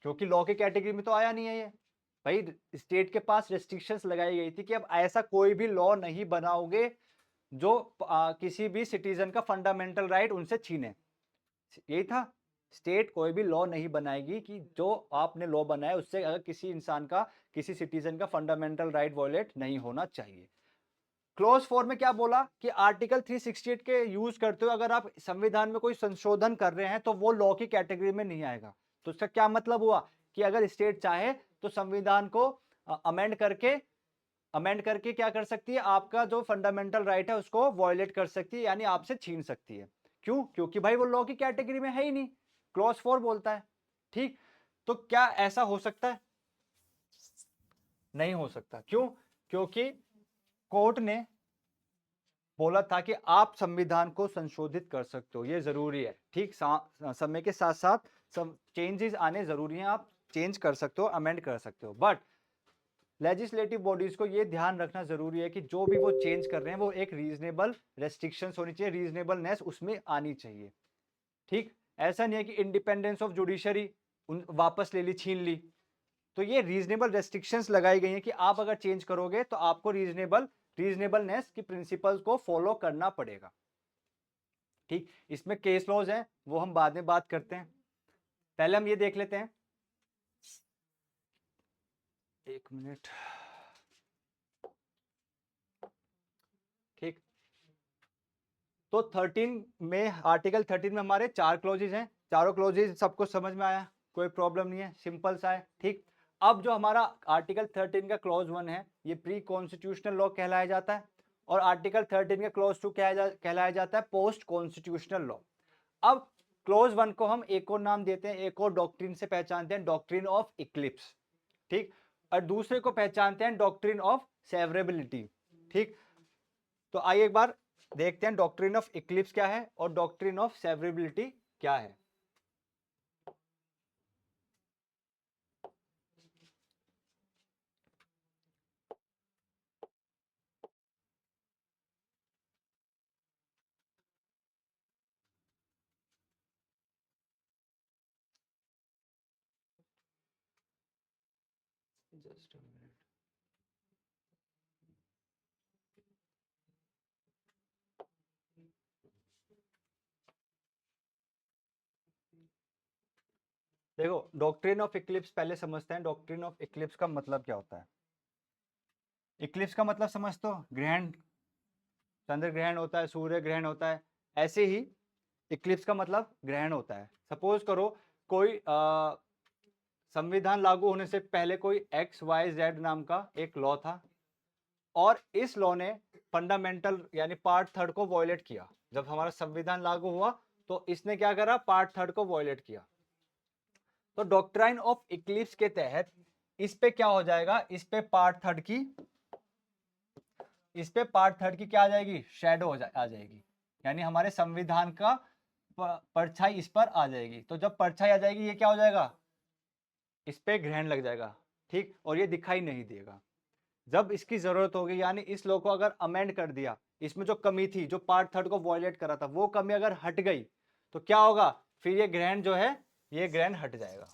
क्योंकि लॉ की कैटेगरी में तो आया नहीं है ये भाई। स्टेट के पास रेस्ट्रिक्शंस लगाई गई थी कि अब ऐसा कोई भी लॉ नहीं बनाओगे जो किसी भी सिटीजन का फंडामेंटल राइट उनसे छीने। यही था, स्टेट कोई भी लॉ नहीं बनाएगी कि जो आपने लॉ बनाया उससे अगर किसी इंसान का, किसी सिटीजन का फंडामेंटल राइट वॉयलेट नहीं होना चाहिए। क्लॉज 4 में क्या बोला कि आर्टिकल 368 के यूज करते हुए अगर आप संविधान में कोई संशोधन कर रहे हैं तो वो लॉ की कैटेगरी में नहीं आएगा। तो इसका क्या मतलब हुआ कि अगर स्टेट चाहे तो संविधान को अमेंड करके क्या कर सकती है? आपका जो फंडामेंटल राइट है उसको वॉयलेट कर सकती है, यानी आपसे छीन सकती है। क्यों? क्योंकि भाई वो लॉ की कैटेगरी में है ही नहीं, क्लॉज 4 बोलता है। ठीक, तो क्या ऐसा हो सकता है? नहीं हो सकता। क्यों? क्योंकि कोर्ट ने बोला था कि आप संविधान को संशोधित कर सकते हो, ये जरूरी है। ठीक, समय के साथ साथ चेंजेस आने जरूरी हैं, आप चेंज कर सकते हो, अमेंड कर सकते हो। बट लेजिस्लेटिव बॉडीज को ये ध्यान रखना जरूरी है कि जो भी वो चेंज कर रहे हैं वो एक रीजनेबल रेस्ट्रिक्शंस होनी चाहिए, रीजनेबलनेस उसमें आनी चाहिए। ठीक, ऐसा नहीं है कि इंडिपेंडेंस ऑफ जुडिशरी वापस ले ली, छीन ली। तो ये रीजनेबल रेस्ट्रिक्शंस लगाई गई हैं कि आप अगर चेंज करोगे तो आपको रीजनेबलनेस की प्रिंसिपल्स को फॉलो करना पड़ेगा। ठीक, इसमें केस लॉज हैं, वो हम बाद में बात करते हैं। पहले हम ये देख लेते हैं, एक मिनट। ठीक, तो 13 में, आर्टिकल 13 में हमारे 4 क्लॉजेज हैं। चारों क्लॉजेज सबको समझ में आया? कोई प्रॉब्लम नहीं है, सिंपल सा है। ठीक, अब जो हमारा आर्टिकल 13 का क्लॉज 1 है, ये प्री कॉन्स्टिट्यूशनल लॉ कहलाया जाता है, और आर्टिकल 13 का क्लॉज 2 कहलाया जाता है पोस्ट कॉन्स्टिट्यूशनल लॉ। अब क्लॉज 1 को हम एक और नाम देते हैं, एक और डॉक्ट्रिन से पहचानते हैं, डॉक्ट्रिन ऑफ इक्लिप्स, ठीक, और दूसरे को पहचानते हैं डॉक्ट्रिन ऑफ सेवरेबिलिटी, ठीक। तो आइए एक बार देखते हैं डॉक्ट्रिन ऑफ इक्लिप्स क्या है और डॉक्ट्रिन ऑफ सेवरेबिलिटी क्या है। Just a minute. देखो, डॉक्ट्रिन ऑफ इक्लिप्स पहले समझते हैं, डॉक्ट्रिन ऑफ इक्लिप्स का मतलब क्या होता है। इक्लिप्स का मतलब समझते हो, ग्रहण, चंद्र ग्रहण होता है, सूर्य ग्रहण होता है, ऐसे ही इक्लिप्स का मतलब ग्रहण होता है। सपोज करो कोई संविधान लागू होने से पहले कोई XYZ नाम का एक लॉ था, और इस लॉ ने फंडामेंटल यानी पार्ट थर्ड को वॉयलेट किया। जब हमारा संविधान लागू हुआ तो इसने क्या करा, पार्ट थर्ड को वॉयलेट किया। तो डॉक्ट्राइन ऑफ इक्लिप्स के तहत इस पे क्या हो जाएगा, इस पे पार्ट थर्ड की क्या आ जाएगी, शैडो आ जाएगी, यानी हमारे संविधान का परछाई इस पर आ जाएगी। तो जब परछाई आ जाएगी ये क्या हो जाएगा, इस पे ग्रहण लग जाएगा, ठीक, और ये दिखाई नहीं देगा। जब इसकी जरूरत होगी, यानी इस लॉ को अगर अमेंड कर दिया, इसमें जो कमी थी, जो पार्ट थर्ड को वॉयलेट करा था, वो कमी अगर हट गई तो क्या होगा, फिर ये ग्रहण जो है, ये ग्रहण हट जाएगा।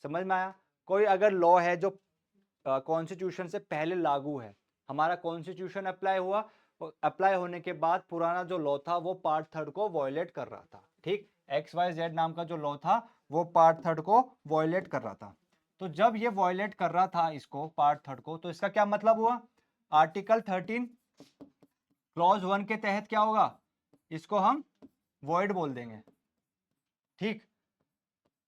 समझ में आया। कोई अगर लॉ है जो कॉन्स्टिट्यूशन से पहले लागू है, हमारा कॉन्स्टिट्यूशन अप्लाई हुआ, अप्लाई होने के बाद पुराना जो लॉ था वो पार्ट थर्ड को वॉयलेट कर रहा था, ठीक, XYZ नाम का जो लॉ था वो पार्ट थर्ड को वॉयलेट कर रहा था। तो जब ये वॉयलेट कर रहा था इसको, पार्ट थर्ड को, तो इसका क्या मतलब हुआ, आर्टिकल 13 क्लॉज 1 के तहत क्या होगा, इसको हम वॉइड बोल देंगे, ठीक।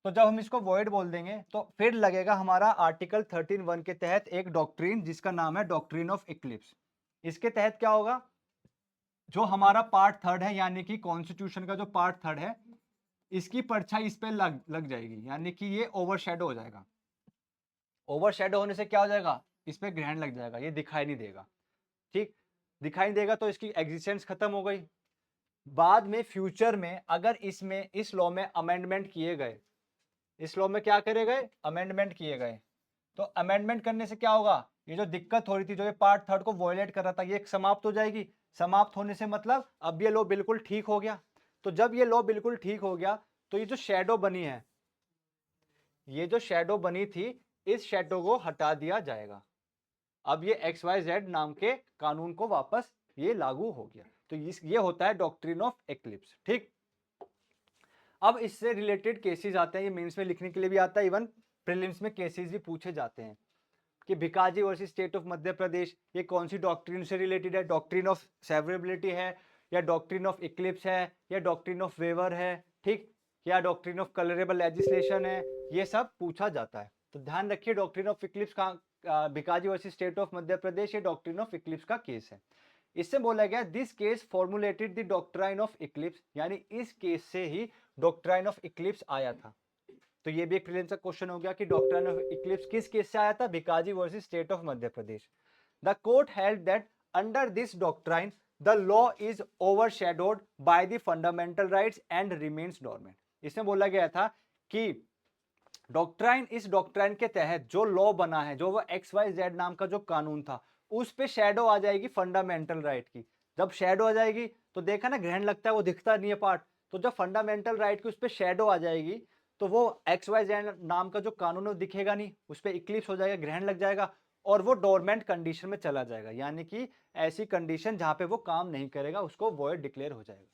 तो जब हम इसको वॉइड बोल देंगे तो फिर लगेगा हमारा आर्टिकल 13(1) के तहत एक डॉक्ट्रिन जिसका नाम है डॉक्ट्रिन ऑफ इक्लिप्स। इसके तहत क्या होगा, जो हमारा पार्ट थर्ड है, यानी कि कॉन्स्टिट्यूशन का जो पार्ट थर्ड है, इसकी परछाई इस पे लग जाएगी, यानी कि ये ओवरशैडो हो जाएगा। ओवरशैडो होने से क्या हो जाएगा, इस पे ग्रहण लग जाएगा, ये दिखाई नहीं देगा, ठीक। दिखाई नहीं देगा तो इसकी एग्जिस्टेंस खत्म हो गई। बाद में फ्यूचर में अगर इसमें इस लॉ में अमेंडमेंट किए गए, इस लॉ में क्या करे गए, अमेंडमेंट किए गए, तो अमेंडमेंट करने से क्या होगा, ये जो दिक्कत हो रही थी, जो ये पार्ट थर्ड को वॉयलेट कर रहा था, ये समाप्त हो जाएगी। समाप्त होने से मतलब अब ये लॉ बिल्कुल ठीक हो गया। तो जब ये लॉ बिल्कुल ठीक हो गया तो ये जो शैडो बनी है, ये जो शैडो बनी थी, इस शैडो को हटा दिया जाएगा। अब ये XYZ नाम के कानून को वापस ये लागू हो गया। तो ये होता है डॉक्ट्रिन ऑफ एक्लिप्स, ठीक। अब इससे रिलेटेड केसेस आते हैं, ये मेंस में लिखने के लिए भी आता है, इवन प्रीलिम्स में केसेस भी पूछे जाते हैं कि Bhikaji versus state of Madhya प्रदेश, ये कौन सी डॉक्ट्रिन से रिलेटेड है, डॉक्ट्रिन ऑफ सेवरेबिलिटी है, या डॉक्ट्रिन ऑफ इक्लिप्स है, या डॉक्ट्रिन ऑफ वेवर है, ठीक, या डॉक्ट्रिन ऑफ कलरेबल लेजिस्लेशन है, ये सब पूछा जाता है। तो ध्यान रखिए, डॉक्ट्रिन ऑफ इक्लिप्स का Bhikaji versus state of Madhya प्रदेश, ये डॉक्ट्रिन ऑफ इक्लिप्स का केस है। इससे बोला गया this case formulated the doctrine of Eclipse, यानी इस केस से ही डॉक्ट्राइन ऑफ इक्लिप्स आया था। तो ये भी एक प्रीलिम्स का क्वेश्चन हो गया कि डॉक्ट्राइन ऑफ इक्लिप्स किस केस से आया था, Bhikaji versus state of Madhya Pradesh. The court held that under this doctrine the law is overshadowed by the fundamental rights and remains dormant. इसमें बोला गया था कि डॉक्ट्राइन, इस डॉक्ट्राइन के तहत जो लॉ बना है, जो वो XYZ नाम का जो कानून था, उस पे शैडो आ जाएगी फंडामेंटल राइट की। जब शैडो आ जाएगी तो देखा ना, ग्रहण लगता है वो दिखता नहीं है पार्ट, तो जब फंडामेंटल राइट की उस पर शैडो आ जाएगी तो वो XYZ नाम का जो कानून है वो दिखेगा नहीं, उस पर इक्लिप्स हो जाएगा, ग्रहण लग जाएगा, और वो डोरमेंट कंडीशन में चला जाएगा, यानी कि ऐसी कंडीशन जहां पे वो काम नहीं करेगा, उसको वॉइड डिक्लेयर हो जाएगा।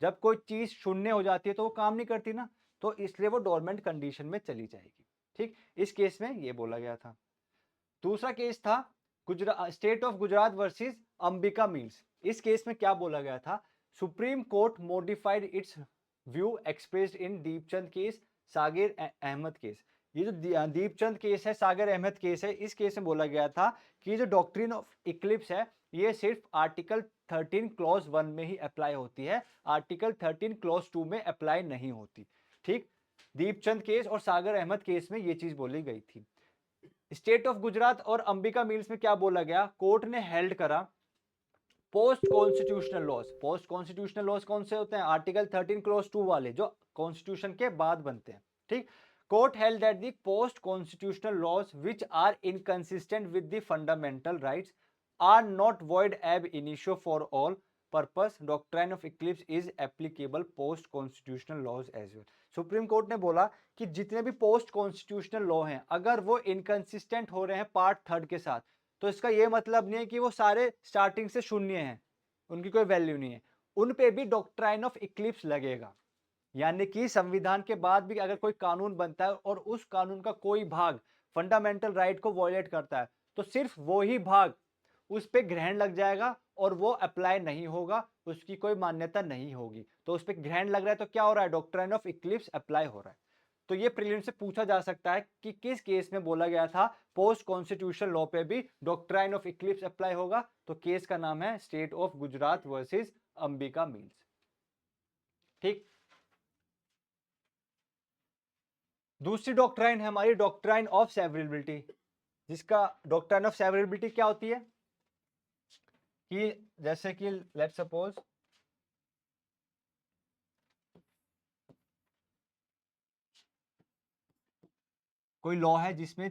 जब कोई चीज शून्य हो जाती है तो वो काम नहीं करती ना, तो इसलिए वो डोरमेंट कंडीशन में चली जाएगी, ठीक। इस केस में ये बोला गया था। दूसरा केस था state of Gujarat versus Ambika mills. इस केस में क्या बोला गया था, supreme court modified its view expressed in Deepchand case, Sagir Ahmad case. ये जो दीपचंद केस है, सागर अहमद केस है, इस केस में बोला गया था कि जो डॉक्ट्रिन ऑफ इक्लिप्स है ये सिर्फ आर्टिकल 13 क्लॉज 1 में ही अप्लाई होती है, आर्टिकल 13 क्लॉज 2 में अप्लाई नहीं होती। ठीक, दीपचंद केस और सागर अहमद केस में ये चीज बोली गई थी। स्टेट ऑफ गुजरात और अंबिका मिल्स में क्या बोला गया, कोर्ट ने हेल्ड करा post constitutional laws. Post constitutional laws कौन से होते हैं, आर्टिकल 13 क्लॉज 2 वाले जो कॉन्स्टिट्यूशन के बाद बनते हैं। ठीक, court held that the post constitutional laws which are inconsistent with the fundamental rights are not void ab initio for all purpose doctrine of eclipse is applicable post constitutional laws as well। Supreme court ने बोला कि जितने भी पोस्ट कॉन्स्टिट्यूशनल लॉ हैं अगर वो इनकंसिस्टेंट हो रहे हैं पार्ट थर्ड के साथ, तो इसका ये मतलब नहीं है कि वो सारे स्टार्टिंग से शून्य हैं, उनकी कोई वैल्यू नहीं है, उन पे भी डॉक्ट्राइन ऑफ इक्लिप्स लगेगा। यानी कि संविधान के बाद भी अगर कोई कानून बनता है और उस कानून का कोई भाग फंडामेंटल राइट को वॉयलेट करता है तो सिर्फ वो ही भाग उस पे ग्रहण लग जाएगा और वो अप्लाई नहीं होगा, उसकी कोई मान्यता नहीं होगी। तो उस पे ग्रहण लग रहा है तो क्या हो रहा है, डॉक्ट्राइन ऑफ इक्लिप्स अप्लाई हो रहा है। तो ये प्रीलिम से पूछा जा सकता है कि किस केस में बोला गया था पोस्ट कॉन्स्टिट्यूशनल लॉ पे भी डॉक्ट्राइन ऑफ इक्लिप्स अप्लाई होगा। तो केस का नाम है state of Gujarat versus Ambika mills. ठीक, दूसरी डॉक्ट्राइन है हमारी डॉक्ट्राइन ऑफ सेवरेबिलिटी, जिसका डॉक्ट्राइन ऑफ सेवरेबिलिटी क्या होती है कि जैसे कि लेट्स सपोज कोई लॉ है जिसमें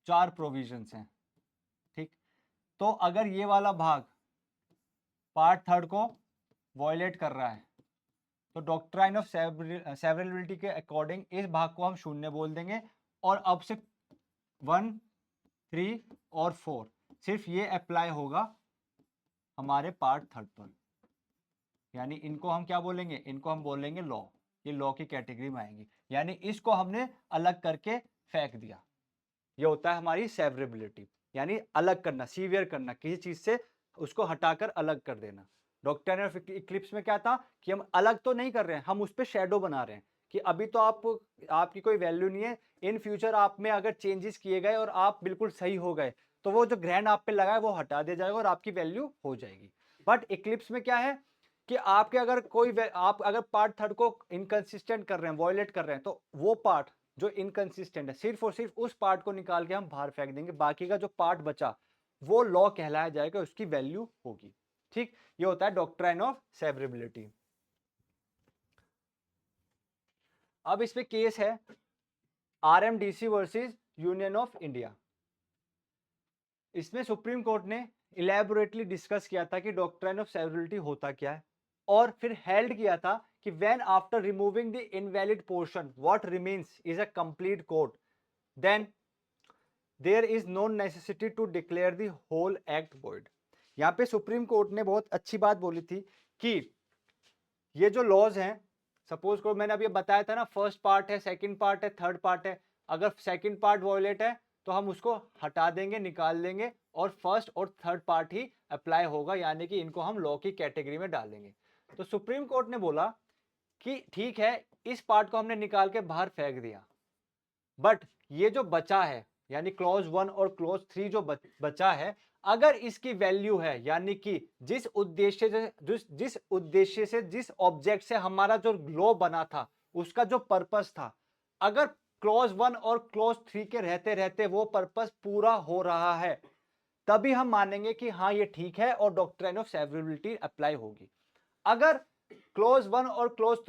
4 प्रोविजंस हैं। ठीक, तो अगर ये वाला भाग पार्ट थर्ड को वॉयलेट कर रहा है तो डॉक्ट्राइन ऑफ सेवरेबिलिटी के अकॉर्डिंग इस भाग को हम शून्य बोल देंगे और अब से 1, 3 और 4 सिर्फ ये अप्लाई होगा हमारे पार्ट थर्ड पर। यानी इनको हम क्या बोलेंगे, इनको हम बोलेंगे लॉ, ये लॉ की कैटेगरी में आएंगी। यानी इसको हमने अलग करके फेंक दिया, ये होता है हमारी सेवरेबिलिटी, यानी अलग करना, सीवियर करना, किसी चीज से उसको हटाकर अलग कर देना। डॉक्ट्राइन ऑफ इक्लिप्स में क्या था कि हम अलग तो नहीं कर रहे हैं, हम उस पर शेडो बना रहे हैं कि अभी तो आपकी कोई वैल्यू नहीं है, इन फ्यूचर आप में अगर चेंजेस किए गए और आप बिल्कुल सही हो गए तो वो जो ग्रहण आप पे लगा है वो हटा दिया जाएगा और आपकी वैल्यू हो जाएगी। बट इक्लिप्स में क्या है कि आपके अगर आप अगर पार्ट थर्ड को इनकंसिस्टेंट कर रहे हैं, वॉयलेट कर रहे हैं, तो वो पार्ट जो इनकंसिस्टेंट है सिर्फ और सिर्फ उस पार्ट को निकाल के हम बाहर फेंक देंगे, बाकी का जो पार्ट बचा वो लॉ कहलाया जाएगा, उसकी वैल्यू होगी। ठीक, ये होता है डॉक्ट्राइन ऑफ सेवरेबिलिटी। अब इस पे केस है आरएमडीसी वर्सेस यूनियन ऑफ इंडिया। इसमें सुप्रीम कोर्ट ने इलेबोरेटली डिस्कस किया था कि डॉक्ट्राइन ऑफ सेवरेबिलिटी होता क्या है और फिर हेल्ड किया था कि when after removing the invalid portion what remains is a complete code then there is no necessity to declare the whole act void. यहाँ पे सुप्रीम कोर्ट ने बहुत अच्छी बात बोली थी कि ये जो लॉज हैं, सपोज को मैंने अभी बताया था ना, फर्स्ट पार्ट है, सेकंड पार्ट है, थर्ड पार्ट है, अगर सेकंड पार्ट वॉयलेट है तो हम उसको हटा देंगे, निकाल देंगे और फर्स्ट और थर्ड पार्ट ही अप्लाई होगा, यानी कि इनको हम लॉ की कैटेगरी में डाल देंगे। तो सुप्रीम कोर्ट ने बोला कि ठीक है, इस पार्ट को हमने निकाल के बाहर फेंक दिया, बट ये जो बचा है यानी क्लॉज 1 और क्लॉज 3 जो बचा है, अगर इसकी वैल्यू है, यानी कि जिस उद्देश्य से जिस ऑब्जेक्ट से हमारा जो लॉ बना था उसका जो पर्पस था, अगर क्लॉज 1 और क्लॉज 3 के रहते रहते वो पर्पस पूरा हो रहा है, तभी हम मानेंगे कि हाँ ये ठीक है और डॉक्ट्राइन ऑफ सेवरेबिलिटी अप्लाई होगी। अगर क्लॉज 1 और क्लॉज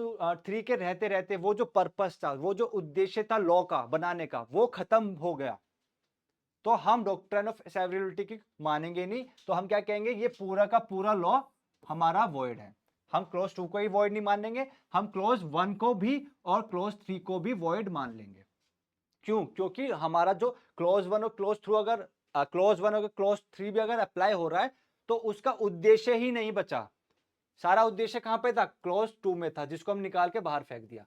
3 के रहते रहते वो जो पर्पस था, वो जो उद्देश्य था लॉ का बनाने का, वो खत्म हो गया, तो हम डॉक्ट्राइन ऑफ सेवरेबिलिटी की मानेंगे नहीं। तो हम क्या कहेंगे, ये पूरा का पूरा लॉ हमारा वॉइड है। हम क्लॉज 2 को ही वॉइड नहीं मानेंगे, हम क्लॉज 1 को भी और क्लॉज 3 को भी वॉइड मान लेंगे। क्यों? क्योंकि हमारा जो क्लॉज 1 और क्लॉज 3 अगर क्लॉज 1 और क्लॉज 3 भी अगर अप्लाई हो रहा है तो उसका उद्देश्य ही नहीं बचा। सारा उद्देश्य कहां पे था? क्लॉज 2 में था, जिसको हम निकाल के बाहर फेंक दिया।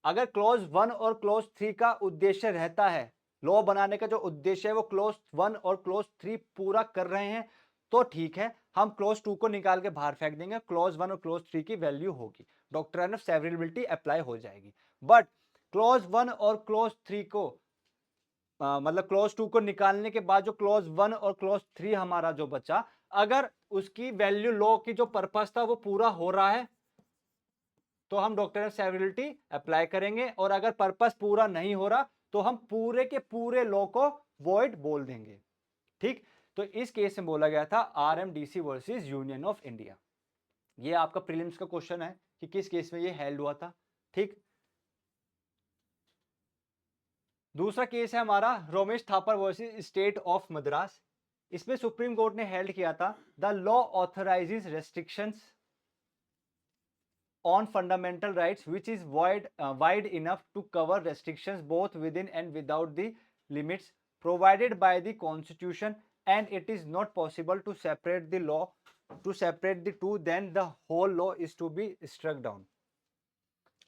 अगर क्लॉज 1 और क्लॉज 3 का उद्देश्य रहता है, लॉ बनाने का जो उद्देश्य है वो क्लॉज 1 और क्लॉज 3 पूरा कर रहे हैं, तो ठीक है, हम क्लॉज 2 को निकाल के बाहर फेंक देंगे, क्लॉज 1 और क्लॉज 3 की वैल्यू होगी, डॉक्ट्राइन ऑफ सेवरेबिलिटी अप्लाई हो जाएगी। बट क्लॉज 1 और क्लॉज 3 को मतलब क्लॉज 2 को निकालने के बाद जो क्लॉज 1 और क्लॉज 3 हमारा जो बचा, अगर उसकी वैल्यू लॉ की जो पर्पस था वो पूरा हो रहा है तो हम डॉक्ट्रिन ऑफ सेवरेबिलिटी अप्लाई करेंगे, और अगर पर्पस पूरा नहीं हो रहा तो हम पूरे के पूरे लॉ को वॉइड बोल देंगे। ठीक, तो इस केस में बोला गया था आरएमडीसी वर्सेस यूनियन ऑफ इंडिया। ये आपका प्रीलिम्स का क्वेश्चन है कि किस केस में ये हेल्ड हुआ था। ठीक, दूसरा केस है हमारा Romesh Thapar versus state of Madras. इसमें सुप्रीम कोर्ट ने हेल्ड किया था the law authorises restrictions on fundamental rights which is wide enough to cover restrictions both within and without the limits provided by the constitution, and it is not possible to separate the two, then the whole law is to be struck down।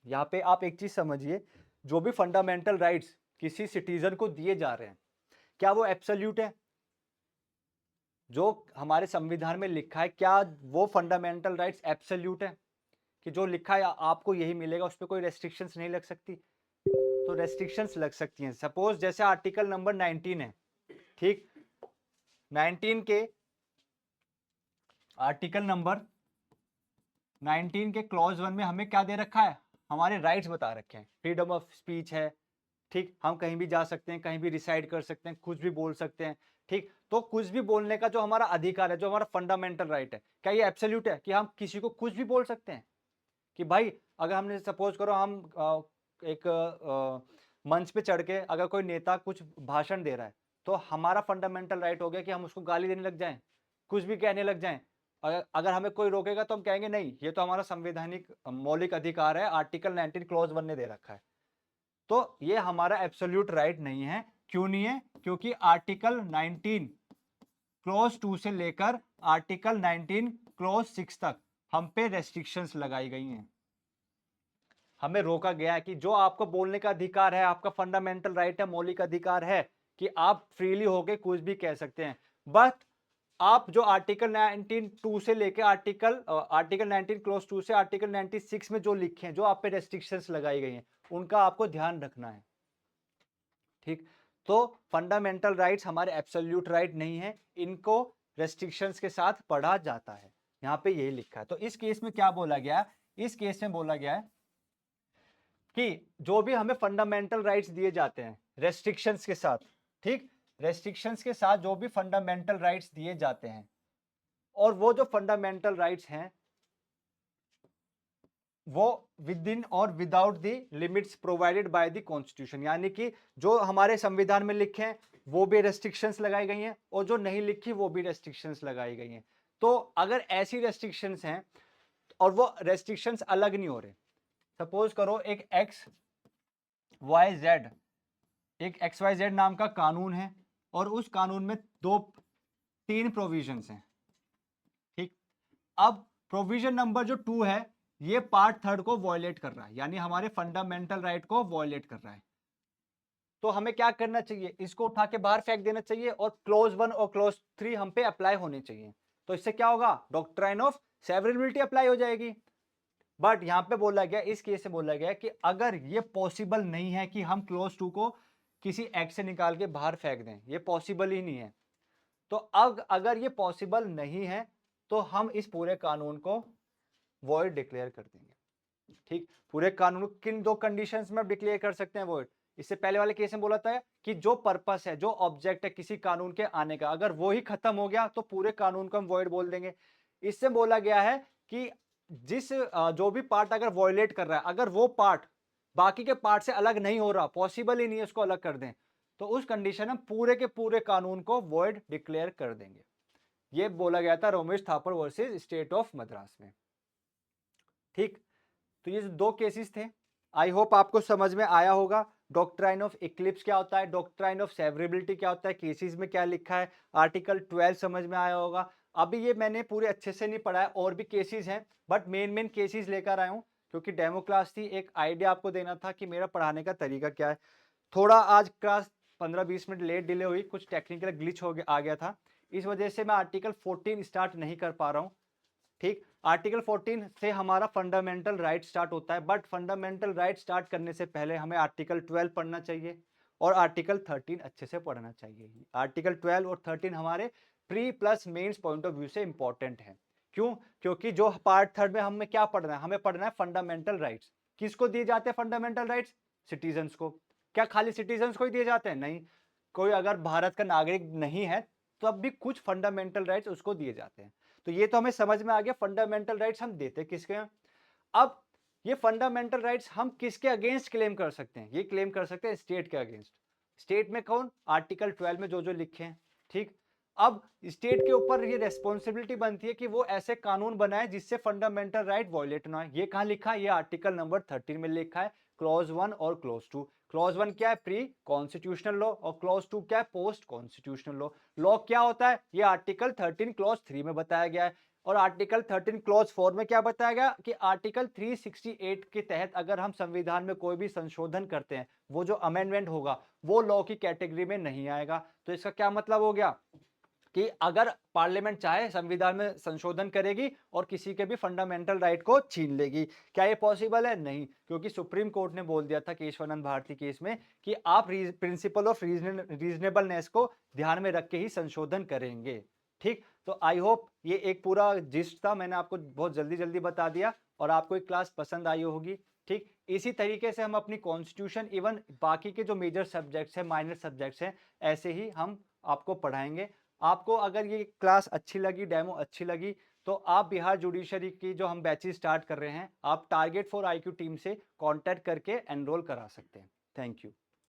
यहाँ पे आप एक चीज समझिए, जो भी फंडामेंटल राइट्स किसी सिटीजन को दिए जा रहे हैं, क्या वो एब्सोल्यूट है? जो हमारे संविधान में लिखा है, क्या वो फंडामेंटल राइट्स एब्सोल्यूट है कि जो लिखा है आपको यही मिलेगा, उस पर कोई रेस्ट्रिक्शंस नहीं लग सकती? तो रेस्ट्रिक्शंस लग सकती हैं। सपोज जैसे आर्टिकल नंबर 19 है, ठीक, 19 के आर्टिकल नंबर 19 के क्लॉज 1 में हमें क्या दे रखा है? हमारे राइट्स बता रखे हैं, फ्रीडम ऑफ स्पीच है, ठीक, हम कहीं भी जा सकते हैं, कहीं भी रिसाइड कर सकते हैं, कुछ भी बोल सकते हैं। ठीक, तो कुछ भी बोलने का जो हमारा अधिकार है, जो हमारा फंडामेंटल राइट है, क्या ये एब्सोल्यूट है कि हम किसी को कुछ भी बोल सकते हैं? कि भाई अगर हमने सपोज करो हम एक मंच पे चढ़ के अगर कोई नेता कुछ भाषण दे रहा है, तो हमारा फंडामेंटल राइट हो गया कि हम उसको गाली देने लग जाएं, कुछ भी कहने लग जाएं। अगर हमें कोई रोकेगा तो हम कहेंगे नहीं, ये तो हमारा संवैधानिक मौलिक अधिकार है, आर्टिकल 19 क्लॉज 1 ने दे रखा है। तो ये हमारा एब्सोल्यूट राइट नहीं है। क्यों नहीं है? क्योंकि आर्टिकल 19 क्लॉज 2 से लेकर आर्टिकल 19 क्लॉज 6 तक हम पे रेस्ट्रिक्शंस लगाई गई हैं। हमें रोका गया है कि जो आपको बोलने का अधिकार है, आपका फंडामेंटल राइट है, मौलिक अधिकार है कि आप फ्रीली होके कुछ भी कह सकते हैं, बट आप जो आर्टिकल 19 2 से लेके आर्टिकल 19 क्लॉज 2 से आर्टिकल 96 में जो लिखे हैं, जो आप पे रेस्ट्रिक्शंस लगाई गई हैं, उनका आपको ध्यान रखना है। ठीक, तो फंडामेंटल राइट्स हमारे एब्सोल्यूट राइट नहीं है, इनको रेस्ट्रिक्शंस के साथ पढ़ा जाता है। यहाँ पे यही लिखा है। तो इस केस में क्या बोला गया? इस केस में बोला गया है कि जो भी हमें फंडामेंटल राइट्स दिए जाते हैं रेस्ट्रिक्शंस के साथ, ठीक, रेस्ट्रिक्शंस के साथ जो भी फंडामेंटल राइट्स दिए जाते हैं, और वो जो फंडामेंटल राइट्स हैं वो विद इन और without the limits provided by the constitution, यानी कि जो हमारे संविधान में लिखे हैं वो भी रेस्ट्रिक्शंस लगाई गई हैं, और जो नहीं लिखी वो भी रेस्ट्रिक्शंस लगाई गई हैं। तो अगर ऐसी रेस्ट्रिक्शंस हैं और वो रेस्ट्रिक्शंस अलग नहीं हो रहे, सपोज करो एक एक्स वाई जेड नाम का कानून है, और उस कानून में 3 प्रोविजंस हैं। ठीक, अब प्रोविजन नंबर जो 2 है, ये पार्ट 3 को वॉयलेट कर रहा है, यानी हमारे फंडामेंटल राइट को वॉयलेट कर रहा है। तो हमें क्या करना चाहिए? इसको उठा के बाहर फेंक देना चाहिए, और क्लॉज 1 और क्लॉज 3 हम पे अप्लाई होने चाहिए। तो इससे क्या होगा? डॉक्ट्राइन ऑफ सेवरेबिलिटी अप्लाई हो जाएगी। बट यहां पे बोला गया, इस केस से बोला गया कि अगर ये पॉसिबल नहीं है कि हम क्लॉज 2 को किसी एक्ट से निकाल के बाहर फेंक दें, ये पॉसिबल ही नहीं है, तो अब अगर ये पॉसिबल नहीं है तो हम इस पूरे कानून को वॉइड डिक्लेयर कर देंगे। ठीक, पूरे कानून किन 2 कंडीशंस में डिक्लेयर कर सकते हैं वॉइड? इससे पहले वाले केस में बोला था कि जो पर्पस है, जो ऑब्जेक्ट है किसी कानून के आने का, अगर वो ही खत्म हो गया तो पूरे कानून को हम वॉइड बोल देंगे। इससे बोला गया है कि जो भी पार्ट अगर वॉयलेट कर रहा है, अगर वो पार्ट बाकी के पार्ट से अलग नहीं हो रहा, पॉसिबल ही नहीं है उसको अलग कर दें, तो उस कंडीशन में पूरे के पूरे कानून को वॉइड डिक्लेयर कर देंगे। ये बोला गया था Romesh Thapar versus state of Madras में। ठीक, तो ये जो 2 केसेस थे, आई होप आपको समझ में आया होगा। डॉक्ट्राइन ऑफ इक्लिप्स क्या होता है, डॉक्ट्राइन ऑफ सेवरेबिलिटी क्या होता है, केसेस में क्या लिखा है, आर्टिकल 12 समझ में आया होगा। अभी ये मैंने पूरे अच्छे से नहीं पढ़ा है, और भी केसेस हैं, बट मेन केसेस लेकर आया हूँ क्योंकि डेमो क्लास थी, एक आइडिया आपको देना था कि मेरा पढ़ाने का तरीका क्या है। थोड़ा आज क्लास 15-20 मिनट लेट डिले हुई, कुछ टेक्निकल ग्लिच आ गया था, इस वजह से मैं आर्टिकल 14 स्टार्ट नहीं कर पा रहा हूँ। ठीक। आर्टिकल 14 से हमारा फंडामेंटल राइट स्टार्ट होता है, बट फंडामेंटल राइट स्टार्ट करने से पहले हमें आर्टिकल 12 पढ़ना चाहिए और आर्टिकल 13 अच्छे से पढ़ना चाहिए। आर्टिकल 12 और 13 हमारे pre plus mains point of view से इंपॉर्टेंट है। क्यों? क्योंकि जो पार्ट थर्ड में हमें क्या पढ़ना है, हमें पढ़ना है फंडामेंटल राइट्स। किसको दिए जाते हैं फंडामेंटल राइट्स? सिटीजन्स को। क्या खाली सिटीजन्स को ही दिए जाते हैं? नहीं, कोई अगर भारत का नागरिक नहीं है तब भी कुछ फंडामेंटल राइट्स उसको दिए जाते हैं। तो ये तो हमें समझ में आ गया फंडामेंटल राइट्स हम देते किसके हैं। अब ये फंडामेंटल राइट्स हम किसके अगेंस्ट क्लेम कर सकते हैं? ये क्लेम कर सकते हैं स्टेट के अगेंस्ट। स्टेट में कौन? आर्टिकल 12 में जो जो लिखे हैं। ठीक। अब स्टेट के ऊपर ये रेस्पॉन्सिबिलिटी बनती है कि वो ऐसे कानून बनाए जिससे फंडामेंटल राइट वॉयलेट ना हो। ये कहां लिखा है? ये आर्टिकल नंबर 13 में लिखा है, क्लॉज 1 और क्लॉज 2। क्लॉज 1 क्या है? प्री कॉन्स्टिट्यूशनल लॉ, और क्लॉज 2 क्या है? Post constitutional law. लॉ क्या होता है? ये आर्टिकल 13 क्लॉज 3 में बताया गया है। और आर्टिकल 13 क्लॉज 4 में क्या बताया गया कि आर्टिकल 368 के तहत अगर हम संविधान में कोई भी संशोधन करते हैं, वो जो अमेंडमेंट होगा वो लॉ की कैटेगरी में नहीं आएगा। तो इसका क्या मतलब हो गया कि अगर पार्लियामेंट चाहे संविधान में संशोधन करेगी और किसी के भी फंडामेंटल राइट को छीन लेगी। क्या ये पॉसिबल है? नहीं, क्योंकि सुप्रीम कोर्ट ने बोल दिया था केशवानंद भारती केस में कि आप प्रिंसिपल ऑफ रीजनेबलनेस को ध्यान में रख के ही संशोधन करेंगे। ठीक। तो आई होप ये एक पूरा जिस्ट था, मैंने आपको बहुत जल्दी जल्दी बता दिया और आपको एक क्लास पसंद आई होगी। ठीक। इसी तरीके से हम अपनी कॉन्स्टिट्यूशन इवन बाकी के जो मेजर सब्जेक्ट्स हैं, माइनर सब्जेक्ट्स हैं, ऐसे ही हम आपको पढ़ाएंगे। आपको अगर ये क्लास अच्छी लगी, डेमो अच्छी लगी, तो आप बिहार जुडिशरी की जो हम बैचेस स्टार्ट कर रहे हैं, आप टारगेट फॉर आईक्यू टीम से कांटेक्ट करके एनरोल करा सकते हैं। Thank you.